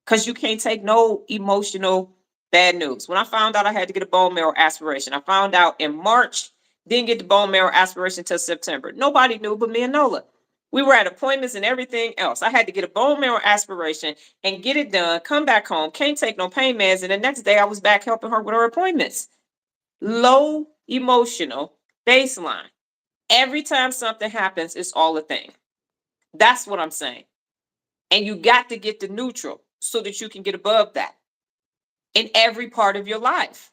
Speaker 1: Because you can't take no emotional bad news. When I found out I had to get a bone marrow aspiration, I found out in March, didn't get the bone marrow aspiration until September. Nobody knew but me and Nola. We were at appointments and everything else. I had to get a bone marrow aspiration and get it done, come back home, can't take no pain meds. And the next day I was back helping her with her appointments. Low emotional baseline. Every time something happens, it's all a thing. That's what I'm saying. And you got to get to neutral so that you can get above that in every part of your life.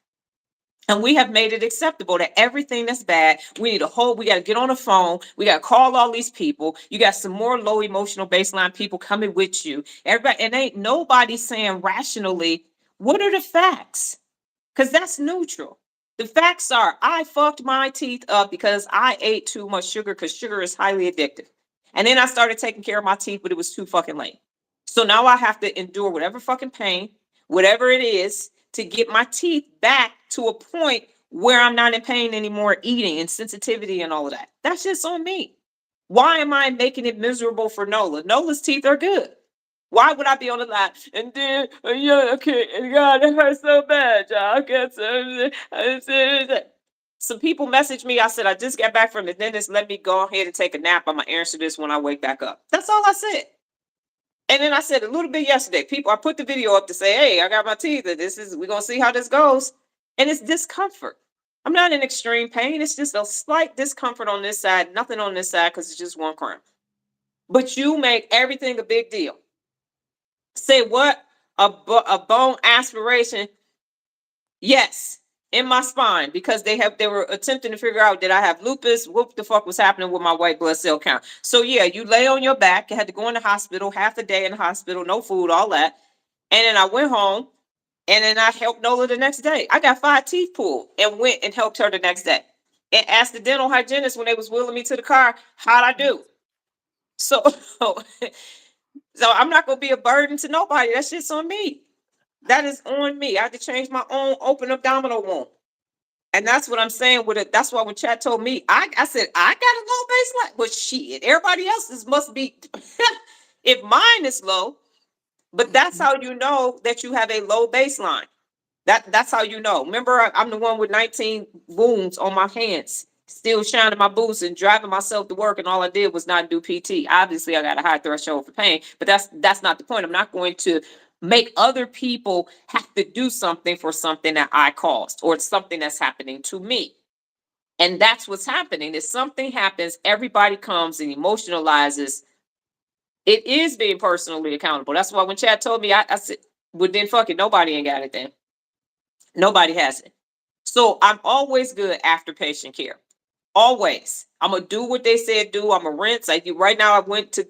Speaker 1: And we have made it acceptable that everything that's bad, we got to get on the phone. We got to call all these people. You got some more low emotional baseline people coming with you. Everybody, and ain't nobody saying rationally, what are the facts? Because that's neutral. The facts are, I fucked my teeth up because I ate too much sugar because sugar is highly addictive. And then I started taking care of my teeth, but it was too fucking late. So now I have to endure whatever fucking pain, whatever it is, to get my teeth back to a point where I'm not in pain anymore, eating and sensitivity and all of that. That's just on me. Why am I making it miserable for Nola? Nola's teeth are good. Why would I be on the line? And then, yeah, okay, God, it hurts so bad, y'all. I can't. Some people messaged me. I said, I just got back from the dentist. Let me go ahead and take a nap. I'm going to answer this when I wake back up. That's all I said. And then I said a little bit yesterday. I put the video up to say, hey, I got my teeth. We're going to see how this goes. And it's discomfort. I'm not in extreme pain. It's just a slight discomfort on this side, nothing on this side because it's just one crown. But you make everything a big deal. Say what? A bone aspiration. Yes. in my spine because they were attempting to figure out, did I have lupus? What the fuck was happening with my white blood cell count? So yeah, you lay on your back. You had to go in the hospital, half a day in the hospital, no food, all that. And then I went home, and then I helped Nola the next day. I got 5 teeth pulled and went and helped her the next day. And asked the dental hygienist when they was wheeling me to the car, how'd I do? So, so I'm not gonna be a burden to nobody. That shit's on me. That is on me. I had to change my own open abdominal wound. And that's what I'm saying with it. That's why when chat told me, I said, I got a low baseline. Well, shit, everybody else's must be, if mine is low, but that's how you know that you have a low baseline. That's how you know. Remember, I'm the one with 19 wounds on my hands, still shining my boots and driving myself to work, and all I did was not do PT. Obviously, I got a high threshold for pain, but that's not the point. I'm not going to make other people have to do something for something that I caused or something that's happening to me. And that's what's happening. If something happens, everybody comes and emotionalizes. It is being personally accountable. That's why when Chad told me, I said, well, then fuck it, nobody ain't got it then. Nobody has it. So I'm always good after patient care. Always. I'm gonna do what they said do. I'm gonna rinse. Right now I went to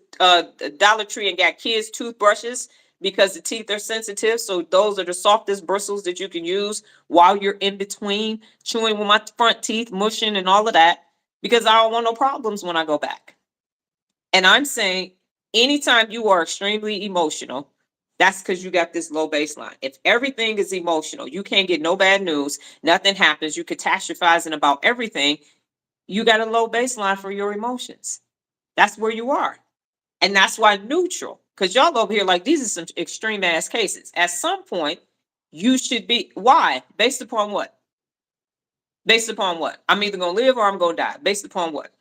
Speaker 1: Dollar Tree and got kids toothbrushes because the teeth are sensitive. So those are the softest bristles that you can use while you're in between chewing with my front teeth, mushing and all of that, because I don't want no problems when I go back. And I'm saying anytime you are extremely emotional, that's because you got this low baseline. If everything is emotional, you can't get no bad news, nothing happens, you catastrophizing about everything, you got a low baseline for your emotions. That's where you are. And that's why neutral, because y'all over here like these are some extreme ass cases. At some point, you should be, why? Based upon what? Based upon what? I'm either gonna live or I'm gonna die. Based upon what?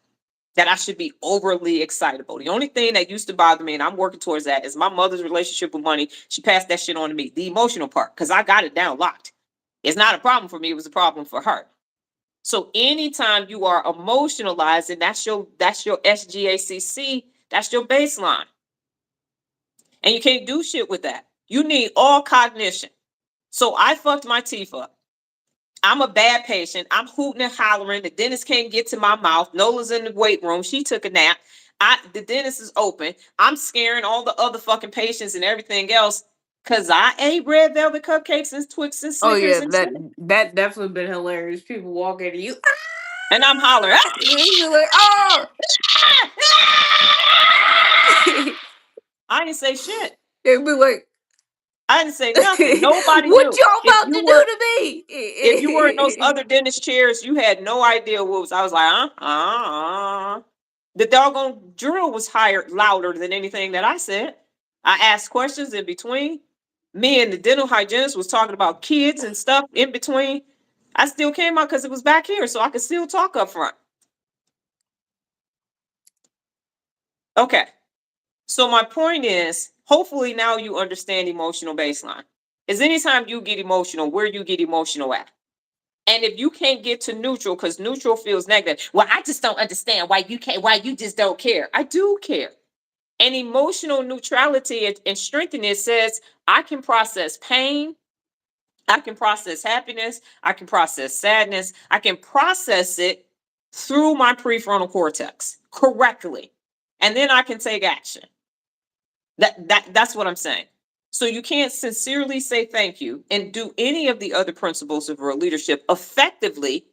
Speaker 1: That I should be overly excitable. The only thing that used to bother me, and I'm working towards that, is my mother's relationship with money. She passed that shit on to me, the emotional part, because I got it down locked. It's not a problem for me, it was a problem for her. So anytime you are emotionalizing, that's your SGACC, that's your baseline. And you can't do shit with that. You need all cognition. So I fucked my teeth up. I'm a bad patient. I'm hooting and hollering. The dentist can't get to my mouth. Nola's in the weight room. She took a nap. The dentist is open. I'm scaring all the other fucking patients and everything else because I ate red velvet cupcakes and Twix and
Speaker 2: Oh
Speaker 1: Snickers
Speaker 2: yeah,
Speaker 1: and
Speaker 2: that
Speaker 1: shit.
Speaker 2: that definitely been hilarious. People walk into you,
Speaker 1: And I'm hollering.
Speaker 2: you be like, oh.
Speaker 1: I didn't say shit.
Speaker 2: They'd be like,
Speaker 1: I didn't say nothing. Nobody
Speaker 2: what
Speaker 1: knew.
Speaker 2: y'all about to do to me?
Speaker 1: If you were in those other dentist chairs, you had no idea what was. I was like, The doggone drill was higher, louder than anything that I said. I asked questions in between. Me and the dental hygienist was talking about kids and stuff in between. I still came out because it was back here, so I could still talk up front. Okay. So my point is, hopefully now you understand emotional baseline. Is anytime you get emotional, where you get emotional at. And if you can't get to neutral, because neutral feels negative, well, I just don't understand why you just don't care. I do care. And emotional neutrality and strengthening says I can process pain, I can process happiness, I can process sadness, I can process it through my prefrontal cortex correctly. And then I can take action. That's what I'm saying. So you can't sincerely say thank you and do any of the other principles of real leadership effectively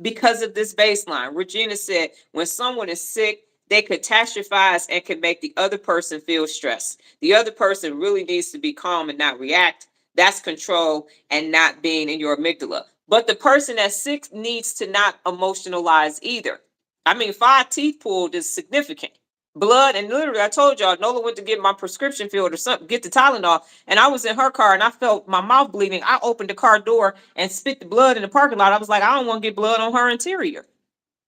Speaker 1: because of this baseline. Regina said, when someone is sick, they catastrophize and can make the other person feel stressed. The other person really needs to be calm and not react. That's control and not being in your amygdala. But the person that's sick needs to not emotionalize either. I mean, 5 teeth pulled is significant. Blood, and literally, I told y'all, Nola went to get my prescription filled or something, get the Tylenol, and I was in her car and I felt my mouth bleeding. I opened the car door and spit the blood in the parking lot. I was like, I don't want to get blood on her interior.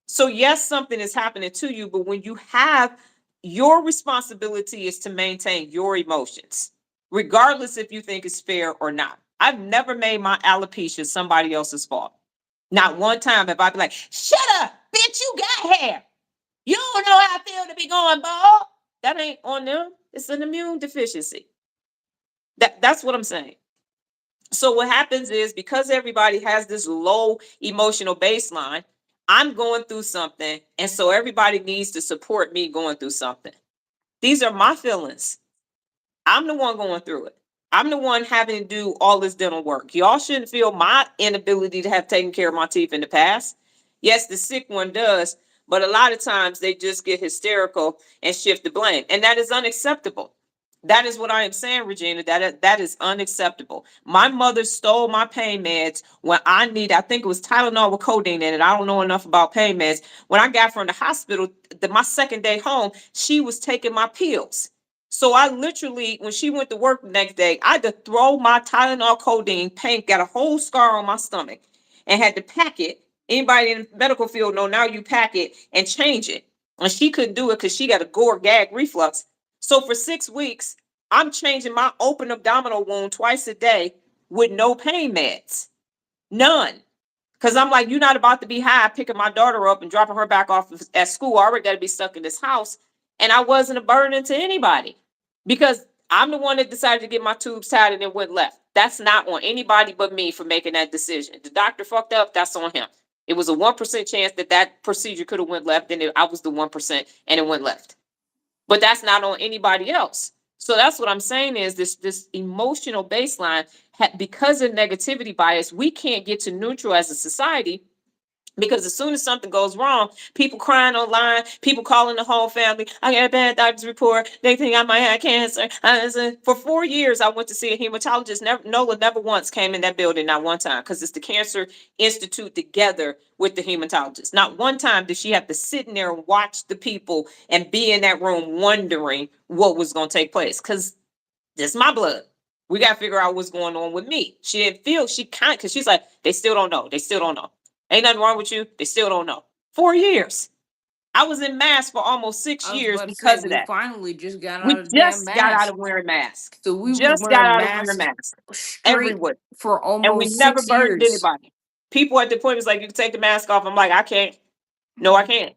Speaker 1: So yes, something is happening to you, but when you have, your responsibility is to maintain your emotions, regardless if you think it's fair or not. I've never made my alopecia somebody else's fault. Not one time have I been like, shut up, bitch, you got hair. You don't know how I feel to be going bald. That ain't on them. It's an immune deficiency. That's what I'm saying. So what happens is, because everybody has this low emotional baseline, I'm going through something, and so everybody needs to support me going through something. These are my feelings. I'm the one going through it. I'm the one having to do all this dental work. Y'all shouldn't feel my inability to have taken care of my teeth in the past. Yes, the sick one does, but a lot of times they just get hysterical and shift the blame, and that is unacceptable. That is what I am saying, Regina. That is unacceptable. My mother stole my pain meds when I think it was Tylenol with codeine in it. I don't know enough about pain meds. When I got from the hospital, my second day home, she was taking my pills. So I literally, when she went to work the next day, I had to throw my Tylenol codeine pain, got a whole scar on my stomach, and had to pack it. Anybody in the medical field know now you pack it and change it. And she couldn't do it because she got a gore gag reflux. So for 6 weeks, I'm changing my open abdominal wound twice a day with no pain meds. None. Because I'm like, you're not about to be high picking my daughter up and dropping her back off at school. I already got to be stuck in this house. And I wasn't a burden to anybody because I'm the one that decided to get my tubes tied and then went left. That's not on anybody but me for making that decision. The doctor fucked up. That's on him. It was a 1% chance that procedure could have went left. And I was the 1% and it went left. But that's not on anybody else. So that's what I'm saying is this emotional baseline, because of negativity bias, we can't get to neutral as a society. Because as soon as something goes wrong, people crying online, people calling the whole family. I got a bad doctor's report. They think I might have cancer. For 4 years, I went to see a hematologist. Nola never once came in that building, not one time, because it's the Cancer Institute together with the hematologist. Not one time did she have to sit in there and watch the people and be in that room wondering what was going to take place. Because this is my blood. We got to figure out what's going on with me. She didn't feel, because she's like, they still don't know. They still don't know. Ain't nothing wrong with you. They still don't know. 4 years. I was in masks for almost 6
Speaker 2: I was
Speaker 1: years
Speaker 2: about to say
Speaker 1: because of
Speaker 2: we
Speaker 1: that.
Speaker 2: finally just got
Speaker 1: We
Speaker 2: out of the damn
Speaker 1: just got out
Speaker 2: mask.
Speaker 1: of wearing masks.
Speaker 2: So we was
Speaker 1: Just got
Speaker 2: wearing
Speaker 1: out of wearing
Speaker 2: masks
Speaker 1: masks
Speaker 2: straight
Speaker 1: everywhere.
Speaker 2: for
Speaker 1: And we
Speaker 2: almost
Speaker 1: never
Speaker 2: 6
Speaker 1: burdened
Speaker 2: years.
Speaker 1: anybody. People at the point was like, you can take the mask off. I'm like, I can't. No, I can't.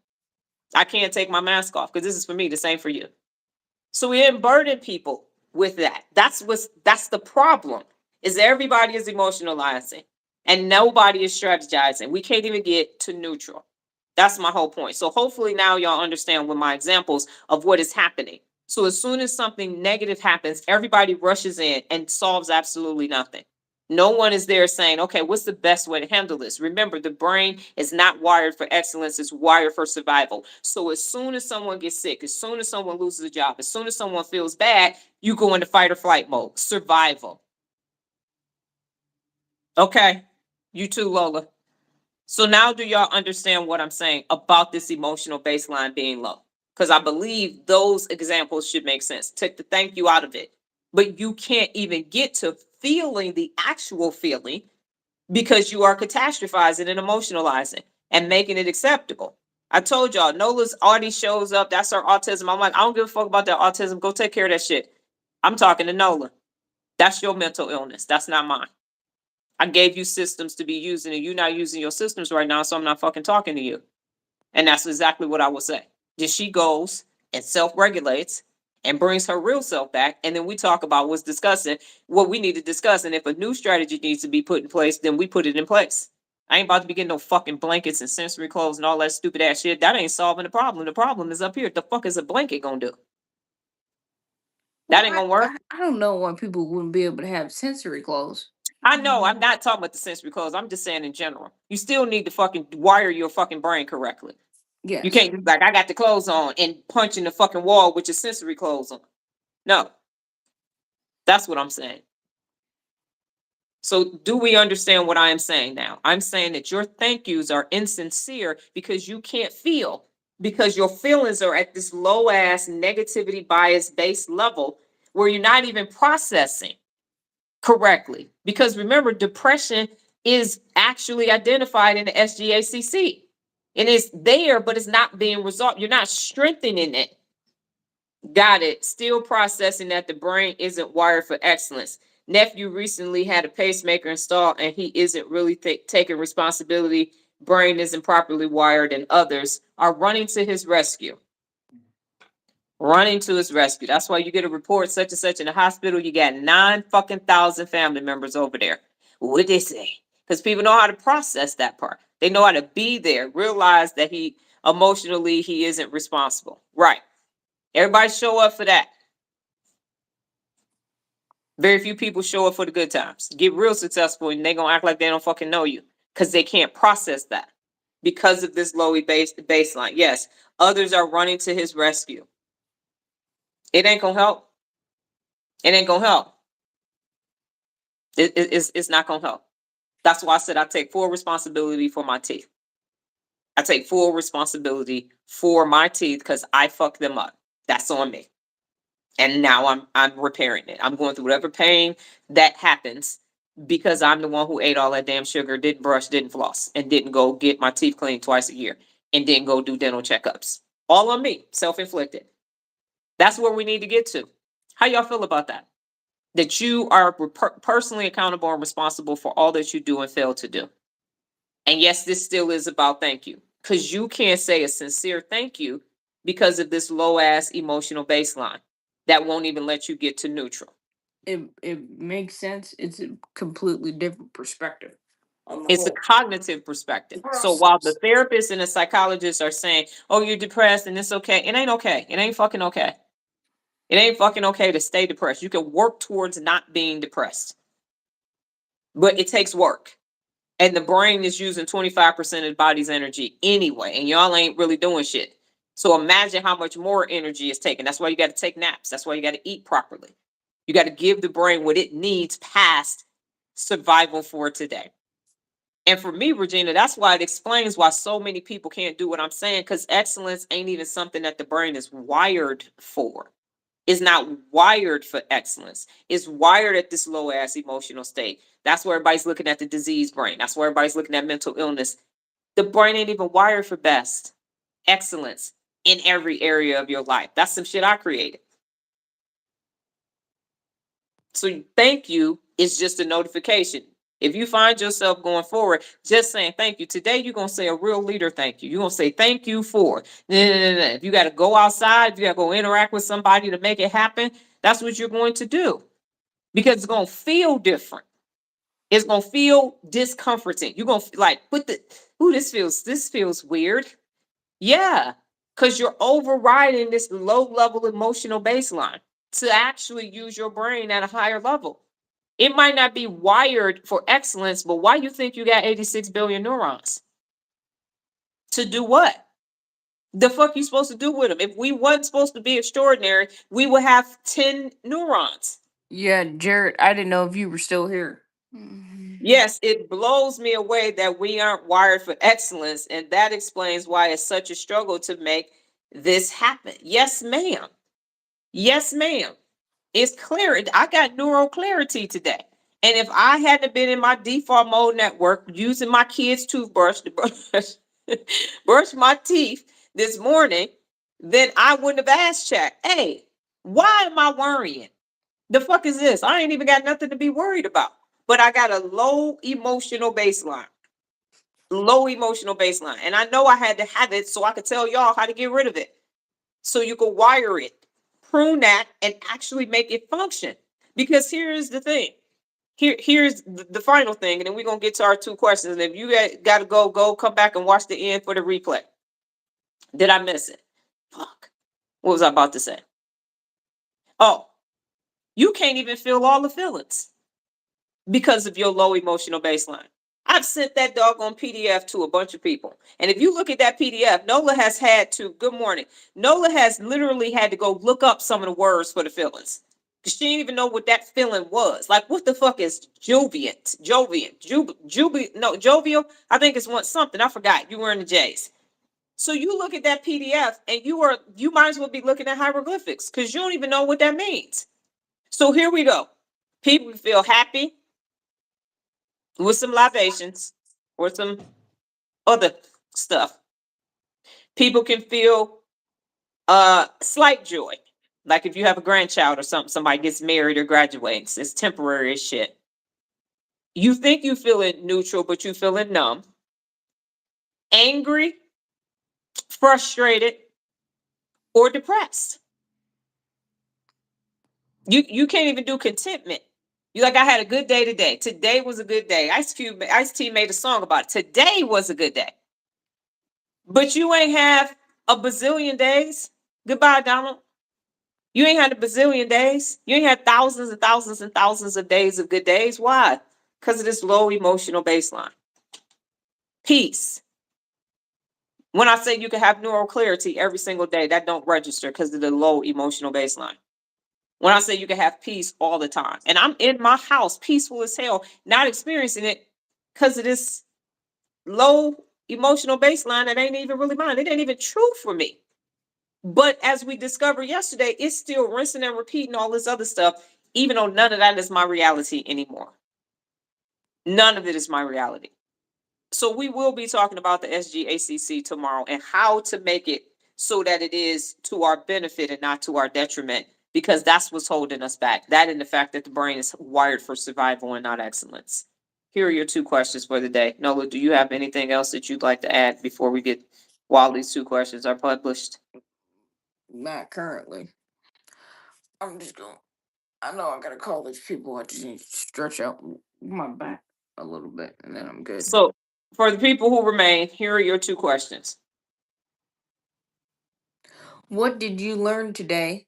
Speaker 1: I can't take my mask off because this is for me. The same for you. So we didn't burden people with that. That's the problem. Is everybody is emotionalizing and nobody is strategizing. We can't even get to neutral. That's my whole point. So hopefully now y'all understand with my examples of what is happening. So as soon as something negative happens, everybody rushes in and solves absolutely nothing. No one is there saying, okay, what's the best way to handle this? Remember, the brain is not wired for excellence, it's wired for survival. So as soon as someone gets sick, as soon as someone loses a job, as soon as someone feels bad, you go into fight or flight mode, survival. Okay, you too, Lola. So now do y'all understand what I'm saying about this emotional baseline being low? Because I believe those examples should make sense. Take the thank you out of it. But you can't even get to feeling the actual feeling because you are catastrophizing and emotionalizing and making it acceptable. I told y'all, Nola's already shows up. That's her autism. I'm like, I don't give a fuck about that autism. Go take care of that shit. I'm talking to Nola. That's your mental illness. That's not mine. I gave you systems to be using and you're not using your systems right now, so I'm not fucking talking to you. And that's exactly what I would say. Then she goes and self-regulates and brings her real self back. And then we talk about what we need to discuss. And if a new strategy needs to be put in place, then we put it in place. I ain't about to be getting no fucking blankets and sensory clothes and all that stupid ass shit. That ain't solving the problem. The problem is up here. The fuck is a blanket gonna do? That
Speaker 2: Well,
Speaker 1: ain't gonna work.
Speaker 2: I don't know why people wouldn't be able to have sensory clothes.
Speaker 1: I know. I'm not talking about the sensory clothes. I'm just saying in general. You still need to fucking wire your fucking brain correctly. You
Speaker 2: Yes.
Speaker 1: can't just like, I got the clothes on and punch in the fucking wall with your sensory clothes on. No, that's what I'm saying. So do we understand what I am saying now? I'm saying that your thank yous are insincere because you can't feel, because your feelings are at this low ass negativity bias based level where you're not even processing correctly. Because remember, depression is actually identified in the SGACC. And it's there, but it's not being resolved. You're not strengthening it. Got it. Still processing that the brain isn't wired for excellence. Nephew recently had a pacemaker installed and he isn't really taking responsibility. Brain isn't properly wired, and others are running to his rescue. running to his rescue. That's why you get a report such and such in the hospital. You got 9,000 family members over there. What they say? Because people know how to process that part. They know how to be there, realize that he emotionally he isn't responsible. Right. Everybody show up for that. Very few people show up for the good times. Get real successful and they gonna act like they don't fucking know you because they can't process that because of this lowy baseline. Yes, others are running to his rescue. It ain't gonna help. It ain't gonna help. It's not gonna help. That's why I said I take full responsibility for my teeth. I take full responsibility for my teeth because I fucked them up. That's on me. And now I'm repairing it. I'm going through whatever pain that happens because I'm the one who ate all that damn sugar, didn't brush, didn't floss, and didn't go get my teeth cleaned twice a year, and didn't go do dental checkups. All on me, self-inflicted. That's where we need to get to. How y'all feel about that? That you are personally accountable and responsible for all that you do and fail to do. And yes, this still is about thank you, because you can't say a sincere thank you because of this low ass emotional baseline that won't even let you get to neutral.
Speaker 2: It makes sense. It's a completely different perspective on the
Speaker 1: It's a
Speaker 2: whole
Speaker 1: cognitive perspective. So while the
Speaker 2: process.
Speaker 1: therapist and the psychologist are saying, oh, you're depressed and it's okay, it ain't okay. It ain't fucking okay. It ain't fucking okay to stay depressed. You can work towards not being depressed, but it takes work. And the brain is using 25% of the body's energy anyway, and y'all ain't really doing shit. So imagine how much more energy is taken. That's why you got to take naps. That's why you got to eat properly. You got to give the brain what it needs past survival for today. And for me, Regina, that's why it explains why so many people can't do what I'm saying, because excellence ain't even something that the brain is wired for. It's not wired for excellence. It's wired at this low ass emotional state. That's where everybody's looking at the disease brain. That's where everybody's looking at mental illness. The brain ain't even wired for best excellence in every area of your life. That's some shit I created. So thank you is just a notification. If you find yourself going forward, just saying thank you. Today, you're going to say a real leader thank you. You're going to say thank you for. If you got to go outside, if you got to go interact with somebody to make it happen, that's what you're going to do. Because it's going to feel different. It's going to feel discomforting. You're going to like, this feels weird. Yeah, because you're overriding this low level emotional baseline to actually use your brain at a higher level. It might not be wired for excellence, but why you think you got 86 billion neurons? To do what? The fuck you supposed to do with them? If we wasn't supposed to be extraordinary, we would have 10 neurons.
Speaker 2: Yeah, Jared, I didn't know if you were still here.
Speaker 1: Yes, it blows me away that we aren't wired for excellence, and that explains why it's such a struggle to make this happen. Yes, ma'am. Yes, ma'am. It's clear. I got Neuro Clarity today. And if I hadn't been in my default mode network using my kid's toothbrush to brush my teeth this morning, then I wouldn't have asked Chat, hey, why am I worrying? The fuck is this? I ain't even got nothing to be worried about. But I got a low emotional baseline. Low emotional baseline. And I know I had to have it so I could tell y'all how to get rid of it. So you can wire it, prune that, and actually make it function. Because here's the thing. Here's the final thing, and then we're gonna get to our two questions. And if you gotta go come back and watch the end for the replay. Did I miss it? Fuck. What was I about to say? Oh, you can't even feel all the feelings because of your low emotional baseline. I've sent that doggone PDF to a bunch of people. And if you look at that PDF, Nola has had to, good morning. Nola has literally had to go look up some of the words for the feelings. Because she didn't even know what that feeling was. Like, what the fuck is joviant? Jovial? I think it's something. I forgot. You were in the J's. So you look at that PDF and you might as well be looking at hieroglyphics because you don't even know what that means. So here we go. People feel happy with some libations or some other stuff. People can feel slight joy. Like if you have a grandchild or something, somebody gets married or graduates, it's temporary as shit. You think you feel it neutral, but you feel it numb. Angry, frustrated, or depressed. You can't even do contentment. You like, I had a good day today. Today was a good day. Ice T made a song about it. Today was a good day. But you ain't have a bazillion days. Goodbye, Donald. You ain't had a bazillion days. You ain't had thousands and thousands and thousands of days of good days. Why? Because of this low emotional baseline. Peace. When I say you can have neural clarity every single day, that don't register because of the low emotional baseline. When I say you can have peace all the time, and I'm in my house, peaceful as hell, not experiencing it because of this low emotional baseline that ain't even really mine. It ain't even true for me. But as we discovered yesterday, it's still rinsing and repeating all this other stuff, even though none of that is my reality anymore. None of it is my reality. So we will be talking about the SGACC tomorrow and how to make it so that it is to our benefit and not to our detriment, because that's what's holding us back. That and the fact that the brain is wired for survival and not excellence. Here are your two questions for the day. Nola, do you have anything else that you'd like to add before we get, while these two questions are published?
Speaker 2: Not currently. I'm just going. I know I gotta call these people. I just need to stretch out my back a little bit, and then I'm good.
Speaker 1: So for the people who remain, here are your two questions.
Speaker 2: What did you learn today?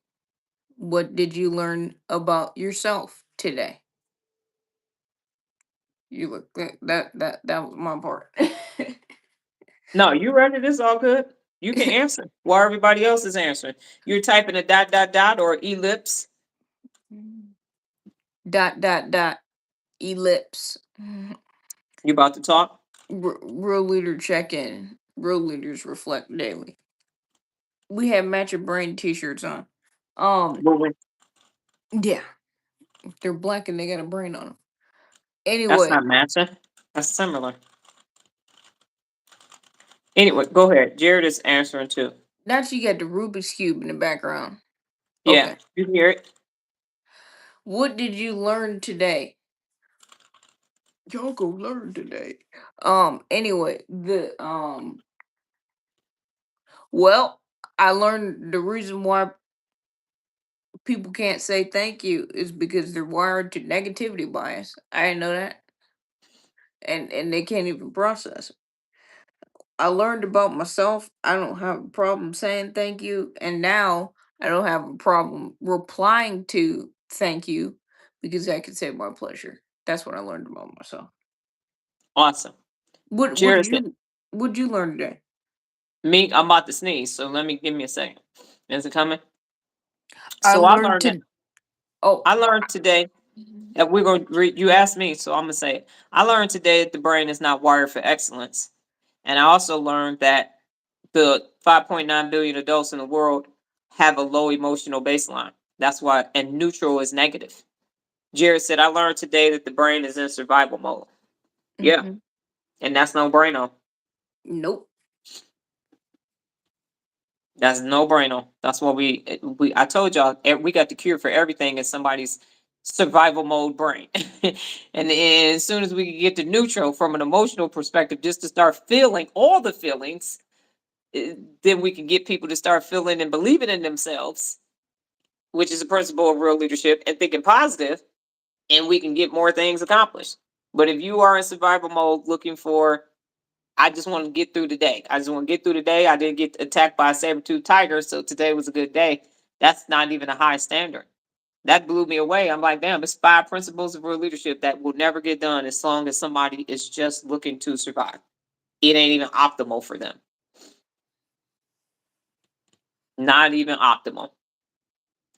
Speaker 2: What did you learn about yourself today? You look that was my part.
Speaker 1: No, you ready? This is all good. You can answer while everybody else is answering. You're typing a dot dot dot or ellipse.
Speaker 2: Dot ellipse.
Speaker 1: You about to talk?
Speaker 2: Real leader check in. Real leaders reflect daily. We have match your brain t-shirts on.
Speaker 1: Well,
Speaker 2: Yeah, they're black and they got a brain on them.
Speaker 1: that's
Speaker 2: Anyway,
Speaker 1: not matching. That's similar. Anyway, go ahead. Jared is answering too.
Speaker 2: now you got the Rubik's cube in the background.
Speaker 1: Yeah,
Speaker 2: Okay.
Speaker 1: you hear it.
Speaker 2: What did you learn today? Y'all go learn today. Anyway, well, I learned the reason why people can't say thank you is because they're wired to negativity bias. I didn't know that. And they can't even process it. I learned about myself. I don't have a problem saying thank you, and now I don't have a problem replying to thank you because I can say my pleasure. That's what I learned about myself.
Speaker 1: Awesome.
Speaker 2: What
Speaker 1: Jared
Speaker 2: did
Speaker 1: said,
Speaker 2: you learn today?
Speaker 1: me, I'm about to sneeze, so give me a second. Is it coming?
Speaker 2: I
Speaker 1: So I
Speaker 2: learned
Speaker 1: learned that
Speaker 2: to oh
Speaker 1: I learned today, and we're going to you asked me, so I'm gonna say it. I learned today that the brain is not wired for excellence. And I also learned that the 5.9 billion adults in the world have a low emotional baseline. That's why, and neutral is negative. Jared said, I learned today that the brain is in survival mode. Yeah,
Speaker 2: mhm.
Speaker 1: and that's no braino.
Speaker 2: Nope.
Speaker 1: That's no braino. That's what we I told y'all we got the cure for everything in somebody's survival mode brain. And as soon as we can get to neutral from an emotional perspective, just to start feeling all the feelings, then we can get people to start feeling and believing in themselves, which is a principle of real leadership, and thinking positive, and we can get more things accomplished. But if you are in survival mode looking for, I just want to get through the day. I just want to get through the day. I didn't get attacked by a saber-tooth tiger, so today was a good day. That's not even a high standard. That blew me away. I'm like, damn, it's 5 principles of real leadership that will never get done as long as somebody is just looking to survive. It ain't even optimal for them. Not even optimal.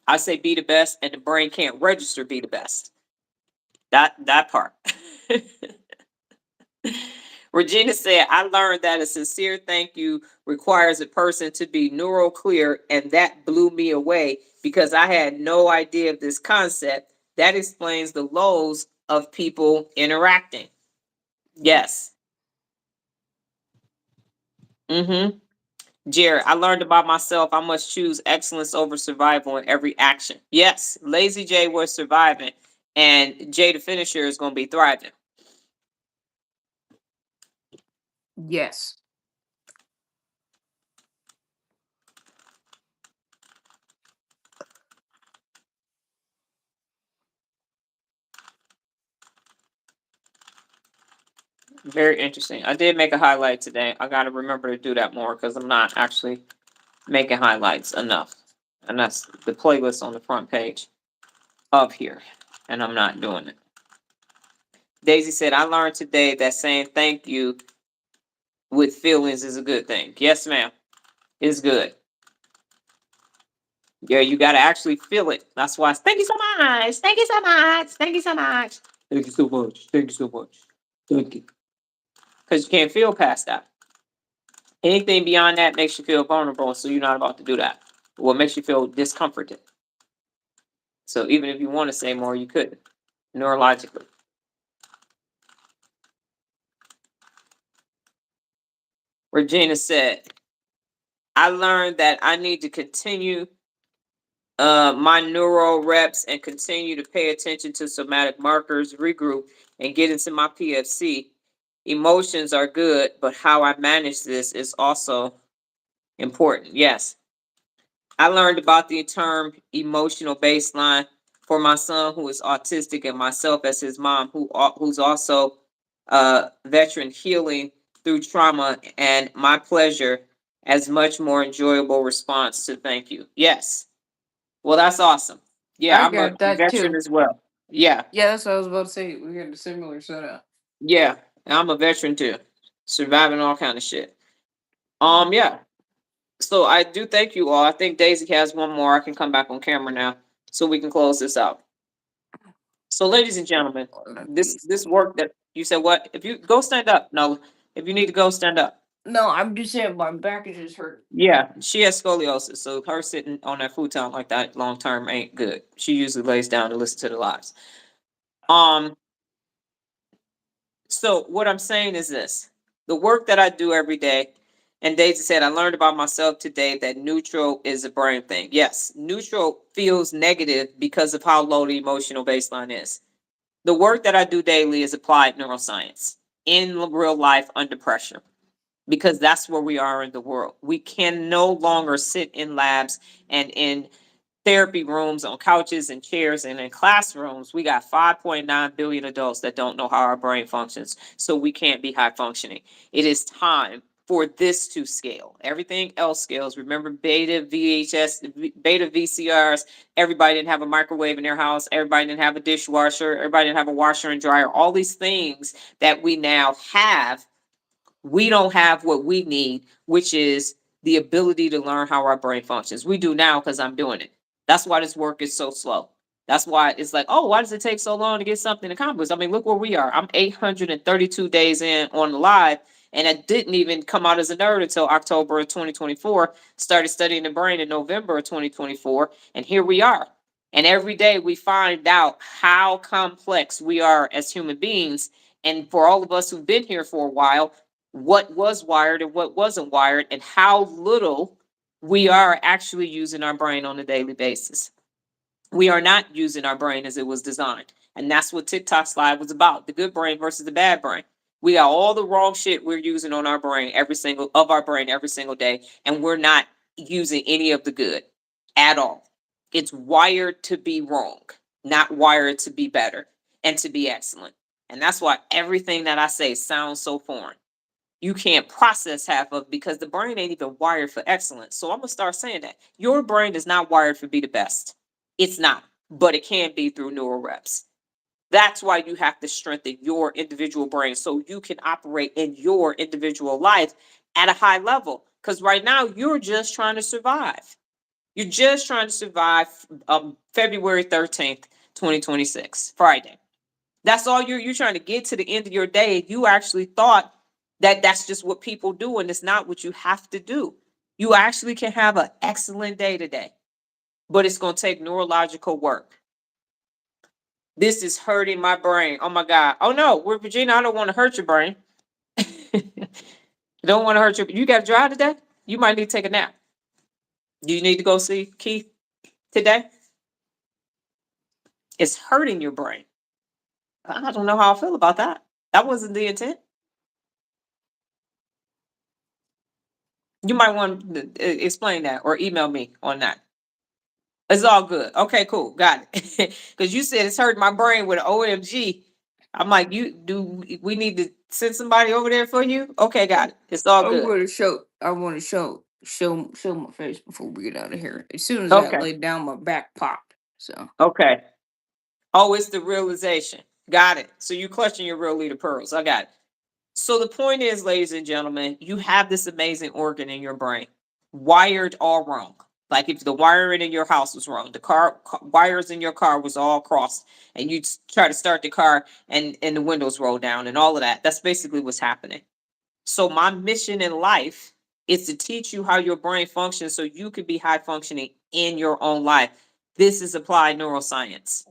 Speaker 1: I say be the best, and the brain can't register be the best. That part. Regina said, I learned that a sincere thank you requires a person to be neural clear, and that blew me away because I had no idea of this concept. That explains the lows of people interacting. Yes. Mm-hmm. Jared, I learned about myself. I must choose excellence over survival in every action. Yes, Lazy J was surviving, and Jay the finisher is going to be thriving.
Speaker 2: Yes.
Speaker 1: Very interesting. I did make a highlight today. I got to remember to do that more because I'm not actually making highlights enough. And that's the playlist on the front page of here. And I'm not doing it. Daisy said, I learned today that saying thank you with feelings is a good thing. Yes, ma'am. It's good. Yeah, you got to actually feel it. That's why. Thank you so much. Thank you so much. Thank you so much. Thank you so much. Thank you so much. Thank you. Because you can't feel past that. Anything beyond that makes you feel vulnerable, so you're not about to do that. What makes you feel discomforted. So even if you want to say more, you couldn't, neurologically. Regina said, I learned that I need to continue my neuro reps and continue to pay attention to somatic markers, regroup, and get into my PFC. Emotions are good, but how I manage this is also important. Yes. I learned about the term emotional baseline for my son who is autistic and myself as his mom who's also veteran healing through trauma, and my pleasure as much more enjoyable response to thank you. Yes. Well, that's awesome. Yeah,
Speaker 2: I
Speaker 1: I'm a
Speaker 2: got that
Speaker 1: veteran
Speaker 2: too.
Speaker 1: as well. Yeah.
Speaker 2: Yeah, that's what I was about to say. We got a similar setup.
Speaker 1: Yeah. I'm a veteran too. Surviving all kind of shit. Yeah. So I do thank you all. I think Daisy has one more. I can come back on camera now so we can close this out. So, ladies and gentlemen, this work that you said, what? If you go stand up, no. If you need to go stand up.
Speaker 2: No, I'm just saying my back is just hurt.
Speaker 1: Yeah, she has scoliosis, so her sitting on that futon like that long term ain't good. She usually lays down to listen to the lives. So what I'm saying is this: the work that I do every day, and Daisy said, I learned about myself today that neutral is a brain thing. Yes, neutral feels negative because of how low the emotional baseline is. The work that I do daily is applied neuroscience in real life under pressure, because that's where we are in the world. We can no longer sit in labs and in therapy rooms, on couches and chairs, and in classrooms. We got 5.9 billion adults that don't know how our brain functions, so we can't be high functioning. It is time for this to scale. Everything else scales. Remember beta VHS, beta VCRs. Everybody didn't have a microwave in their house. Everybody didn't have a dishwasher. Everybody didn't have a washer and dryer. All these things that we now have, we don't have what we need, which is the ability to learn how our brain functions. We do now because I'm doing it. That's why this work is so slow. That's why it's like, oh, why does it take so long to get something accomplished? I mean, look where we are. I'm 832 days in on live, and it didn't even come out as a nerd until October of 2024. Started studying the brain in November of 2024, and here we are. And every day we find out how complex we are as human beings. And for all of us who've been here for a while, what was wired and what wasn't wired, and how little we are actually using our brain on a daily basis. We are not using our brain as it was designed. And that's what TikTok's live was about, the good brain versus the bad brain. We got all the wrong shit we're using on our brain every single day, and we're not using any of the good at all. It's wired to be wrong, not wired to be better and to be excellent. And that's why everything that I say sounds so foreign. You can't process half of, because the brain ain't even wired for excellence. So I'm gonna start saying that your brain is not wired for be the best. It's not, but it can be through neural reps. That's why you have to strengthen your individual brain so you can operate in your individual life at a high level. Because right now you're just trying to survive. You're just trying to survive February 13th, 2026, Friday. That's all you're trying to get to the end of your day. You actually thought that that's just what people do, and it's not what you have to do. You actually can have an excellent day today, but it's going to take neurological work. This is hurting my brain. Oh my God. Oh no, we're Virginia. I don't want to hurt your brain. Don't want to hurt you got to drive today? You might need to take a nap. Do you need to go see Keith today? It's hurting your brain. I don't know how I feel about that. That wasn't the intent. You might want to explain that or email me on that. It's all good. Okay, cool. Got it. Because you said it's hurting my brain with an OMG. I'm like, we need to send somebody over there for you? Okay, got it. It's all
Speaker 2: I'm
Speaker 1: good.
Speaker 2: gonna show. I want to show my face before we get out of here. As soon as I
Speaker 1: Okay.
Speaker 2: lay down, my back popped. So
Speaker 1: Okay. Oh, it's the realization. Got it. So you clutching your real leader pearls. I got it. So the point is, ladies and gentlemen, you have this amazing organ in your brain, wired all wrong. Like if the wiring in your house was wrong, the wires in your car was all crossed, and you try to start the car and the windows roll down and all of that. That's basically what's happening. So my mission in life is to teach you how your brain functions so you can be high functioning in your own life. This is applied neuroscience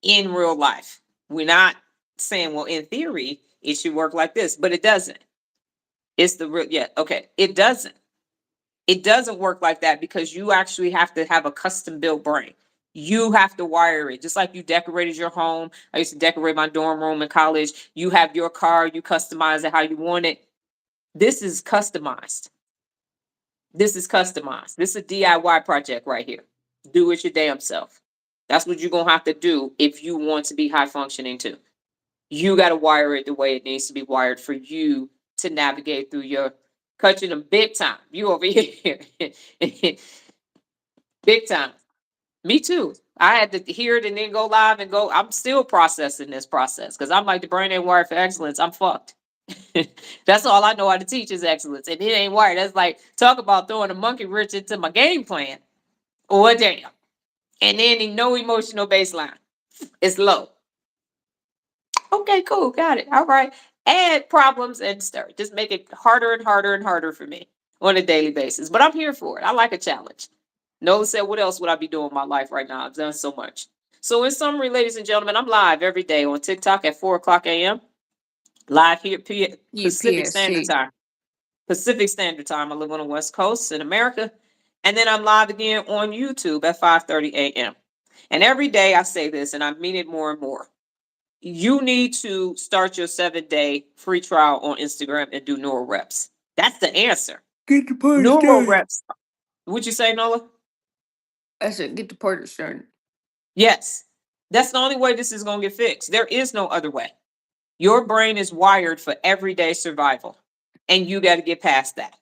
Speaker 1: in real life. We're not saying, well, in theory, it should work like this, but it doesn't. It's the real, yeah, okay. It doesn't. It doesn't work like that because you actually have to have a custom built brain. You have to wire it, just like you decorated your home. I used to decorate my dorm room in college. You have your car, you customize it how you want it. This is customized. This is customized. This is a DIY project right here. Do it your damn self. That's what you're gonna have to do if you want to be high functioning too. You got to wire it the way it needs to be wired for you to navigate through your catching them big time. You over here, big time. Me too. I had to hear it and then go live and go. I'm still processing this process because I'm like the brain ain't wired for excellence. I'm fucked. That's all I know how to teach is excellence, and it ain't wired. That's like talk about throwing a monkey wrench into my game plan. Oh damn! And then no emotional baseline. It's low. Okay, cool. Got it. All right. Add problems and stir. Just make it harder and harder and harder for me on a daily basis. But I'm here for it. I like a challenge. Nola said, what else would I be doing in my life right now? I've done so much. So, in summary, ladies and gentlemen, I'm live every day on TikTok at 4 o'clock a.m. Live here Pacific Standard
Speaker 2: UPSC.
Speaker 1: Time. Pacific Standard Time. I live on the West Coast in America. And then I'm live again on YouTube at 5:30 a.m. And every day I say this, and I mean it more and more. You need to start your 7-day free trial on Instagram and do Neuro Reps. That's the answer.
Speaker 2: Get the party
Speaker 1: Neuro
Speaker 2: started.
Speaker 1: Reps. Would you say, Nola?
Speaker 2: I said, get the party started.
Speaker 1: Yes. That's the only way this is going to get fixed. There is no other way. Your brain is wired for everyday survival, and you got to get past that.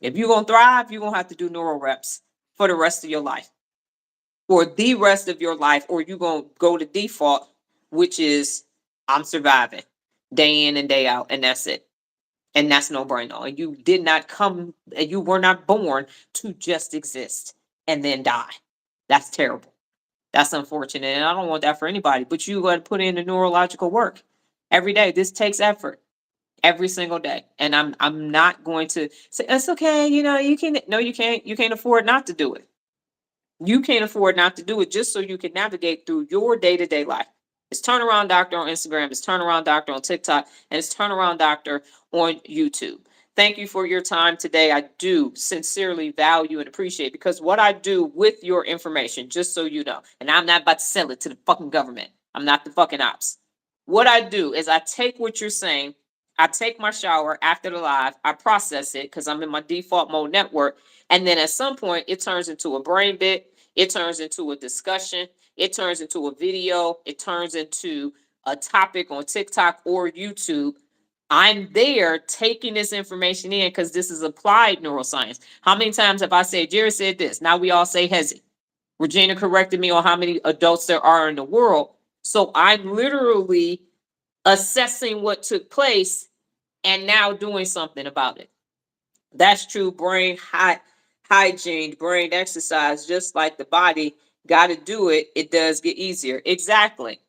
Speaker 1: If you're going to thrive, you're going to have to do Neuro Reps for the rest of your life, or the rest of your life, or you're going to go to default, which is I'm surviving day in and day out, and that's it. And that's no brainer. You did not come, you were not born to just exist and then die. That's terrible. That's unfortunate. And I don't want that for anybody, but you got to put in the neurological work every day. This takes effort every single day. And I'm not going to say it's okay, you can no, you can't. You can't afford not to do it. You can't afford not to do it just so you can navigate through your day-to-day life. It's Turnaround Doctor on Instagram, it's Turnaround Doctor on TikTok, and it's Turnaround Doctor on YouTube. Thank you for your time today. I do sincerely value and appreciate because what I do with your information, just so you know, and I'm not about to sell it to the fucking government. I'm not the fucking ops. What I do is I take what you're saying, I take my shower after the live, I process it because I'm in my default mode network, and then at some point it turns into a brain bit, it turns into a discussion, it turns into a video, it turns into a topic on TikTok or YouTube. I'm there taking this information in because this is applied neuroscience. How many times have I said, Jerry said this? Now we all say Hezi. Regina corrected me on how many adults there are in the world. So I'm literally assessing what took place and now doing something about it. That's true brain hygiene, brain exercise, just like the body got to do it. It does get easier. Exactly.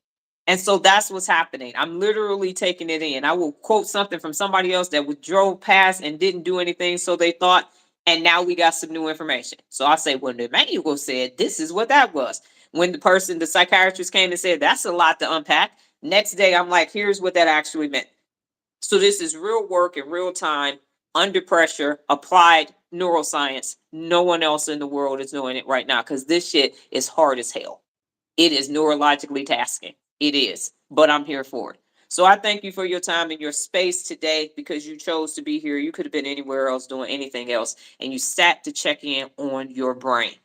Speaker 1: And so that's what's happening. I'm literally taking it in. I will quote something from somebody else that drove past and didn't do anything. So they thought, and now we got some new information. So I say, when the manual said this is what that was. When the psychiatrist came and said, that's a lot to unpack. Next day, I'm like, here's what that actually meant. So this is real work in real time, under pressure, applied neuroscience. No one else in the world is doing it right now because this shit is hard as hell. It is neurologically tasking. It is, but I'm here for it. So I thank you for your time and your space today because you chose to be here. You could have been anywhere else doing anything else, and you sat to check in on your brain.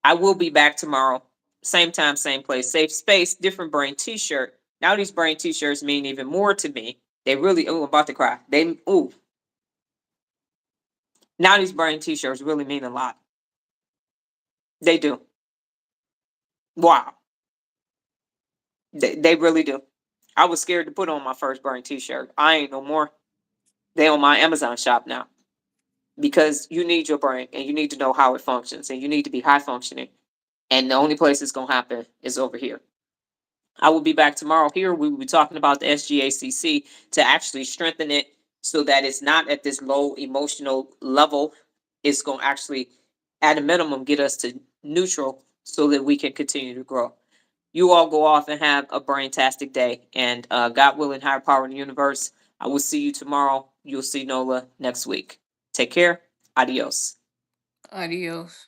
Speaker 1: I will be back tomorrow, same time, same place, safe space, different brain t-shirt. Now these brain t-shirts mean even more to me They really, oh, I'm about to cry. Now these brain t-shirts really mean a lot. They do. Wow. They really do. I was scared to put on my first brain t-shirt. I ain't no more. They on my Amazon shop now. Because you need your brain and you need to know how it functions and you need to be high functioning. And the only place it's gonna happen is over here. I will be back tomorrow here. We will be talking about the SGACC to actually strengthen it so that it's not at this low emotional level. It's going to actually, at a minimum, get us to neutral so that we can continue to grow. You all go off and have a brain-tastic day. And God willing, higher power in the universe, I will see you tomorrow. You'll see Nola next week. Take care. Adios.
Speaker 2: Adios.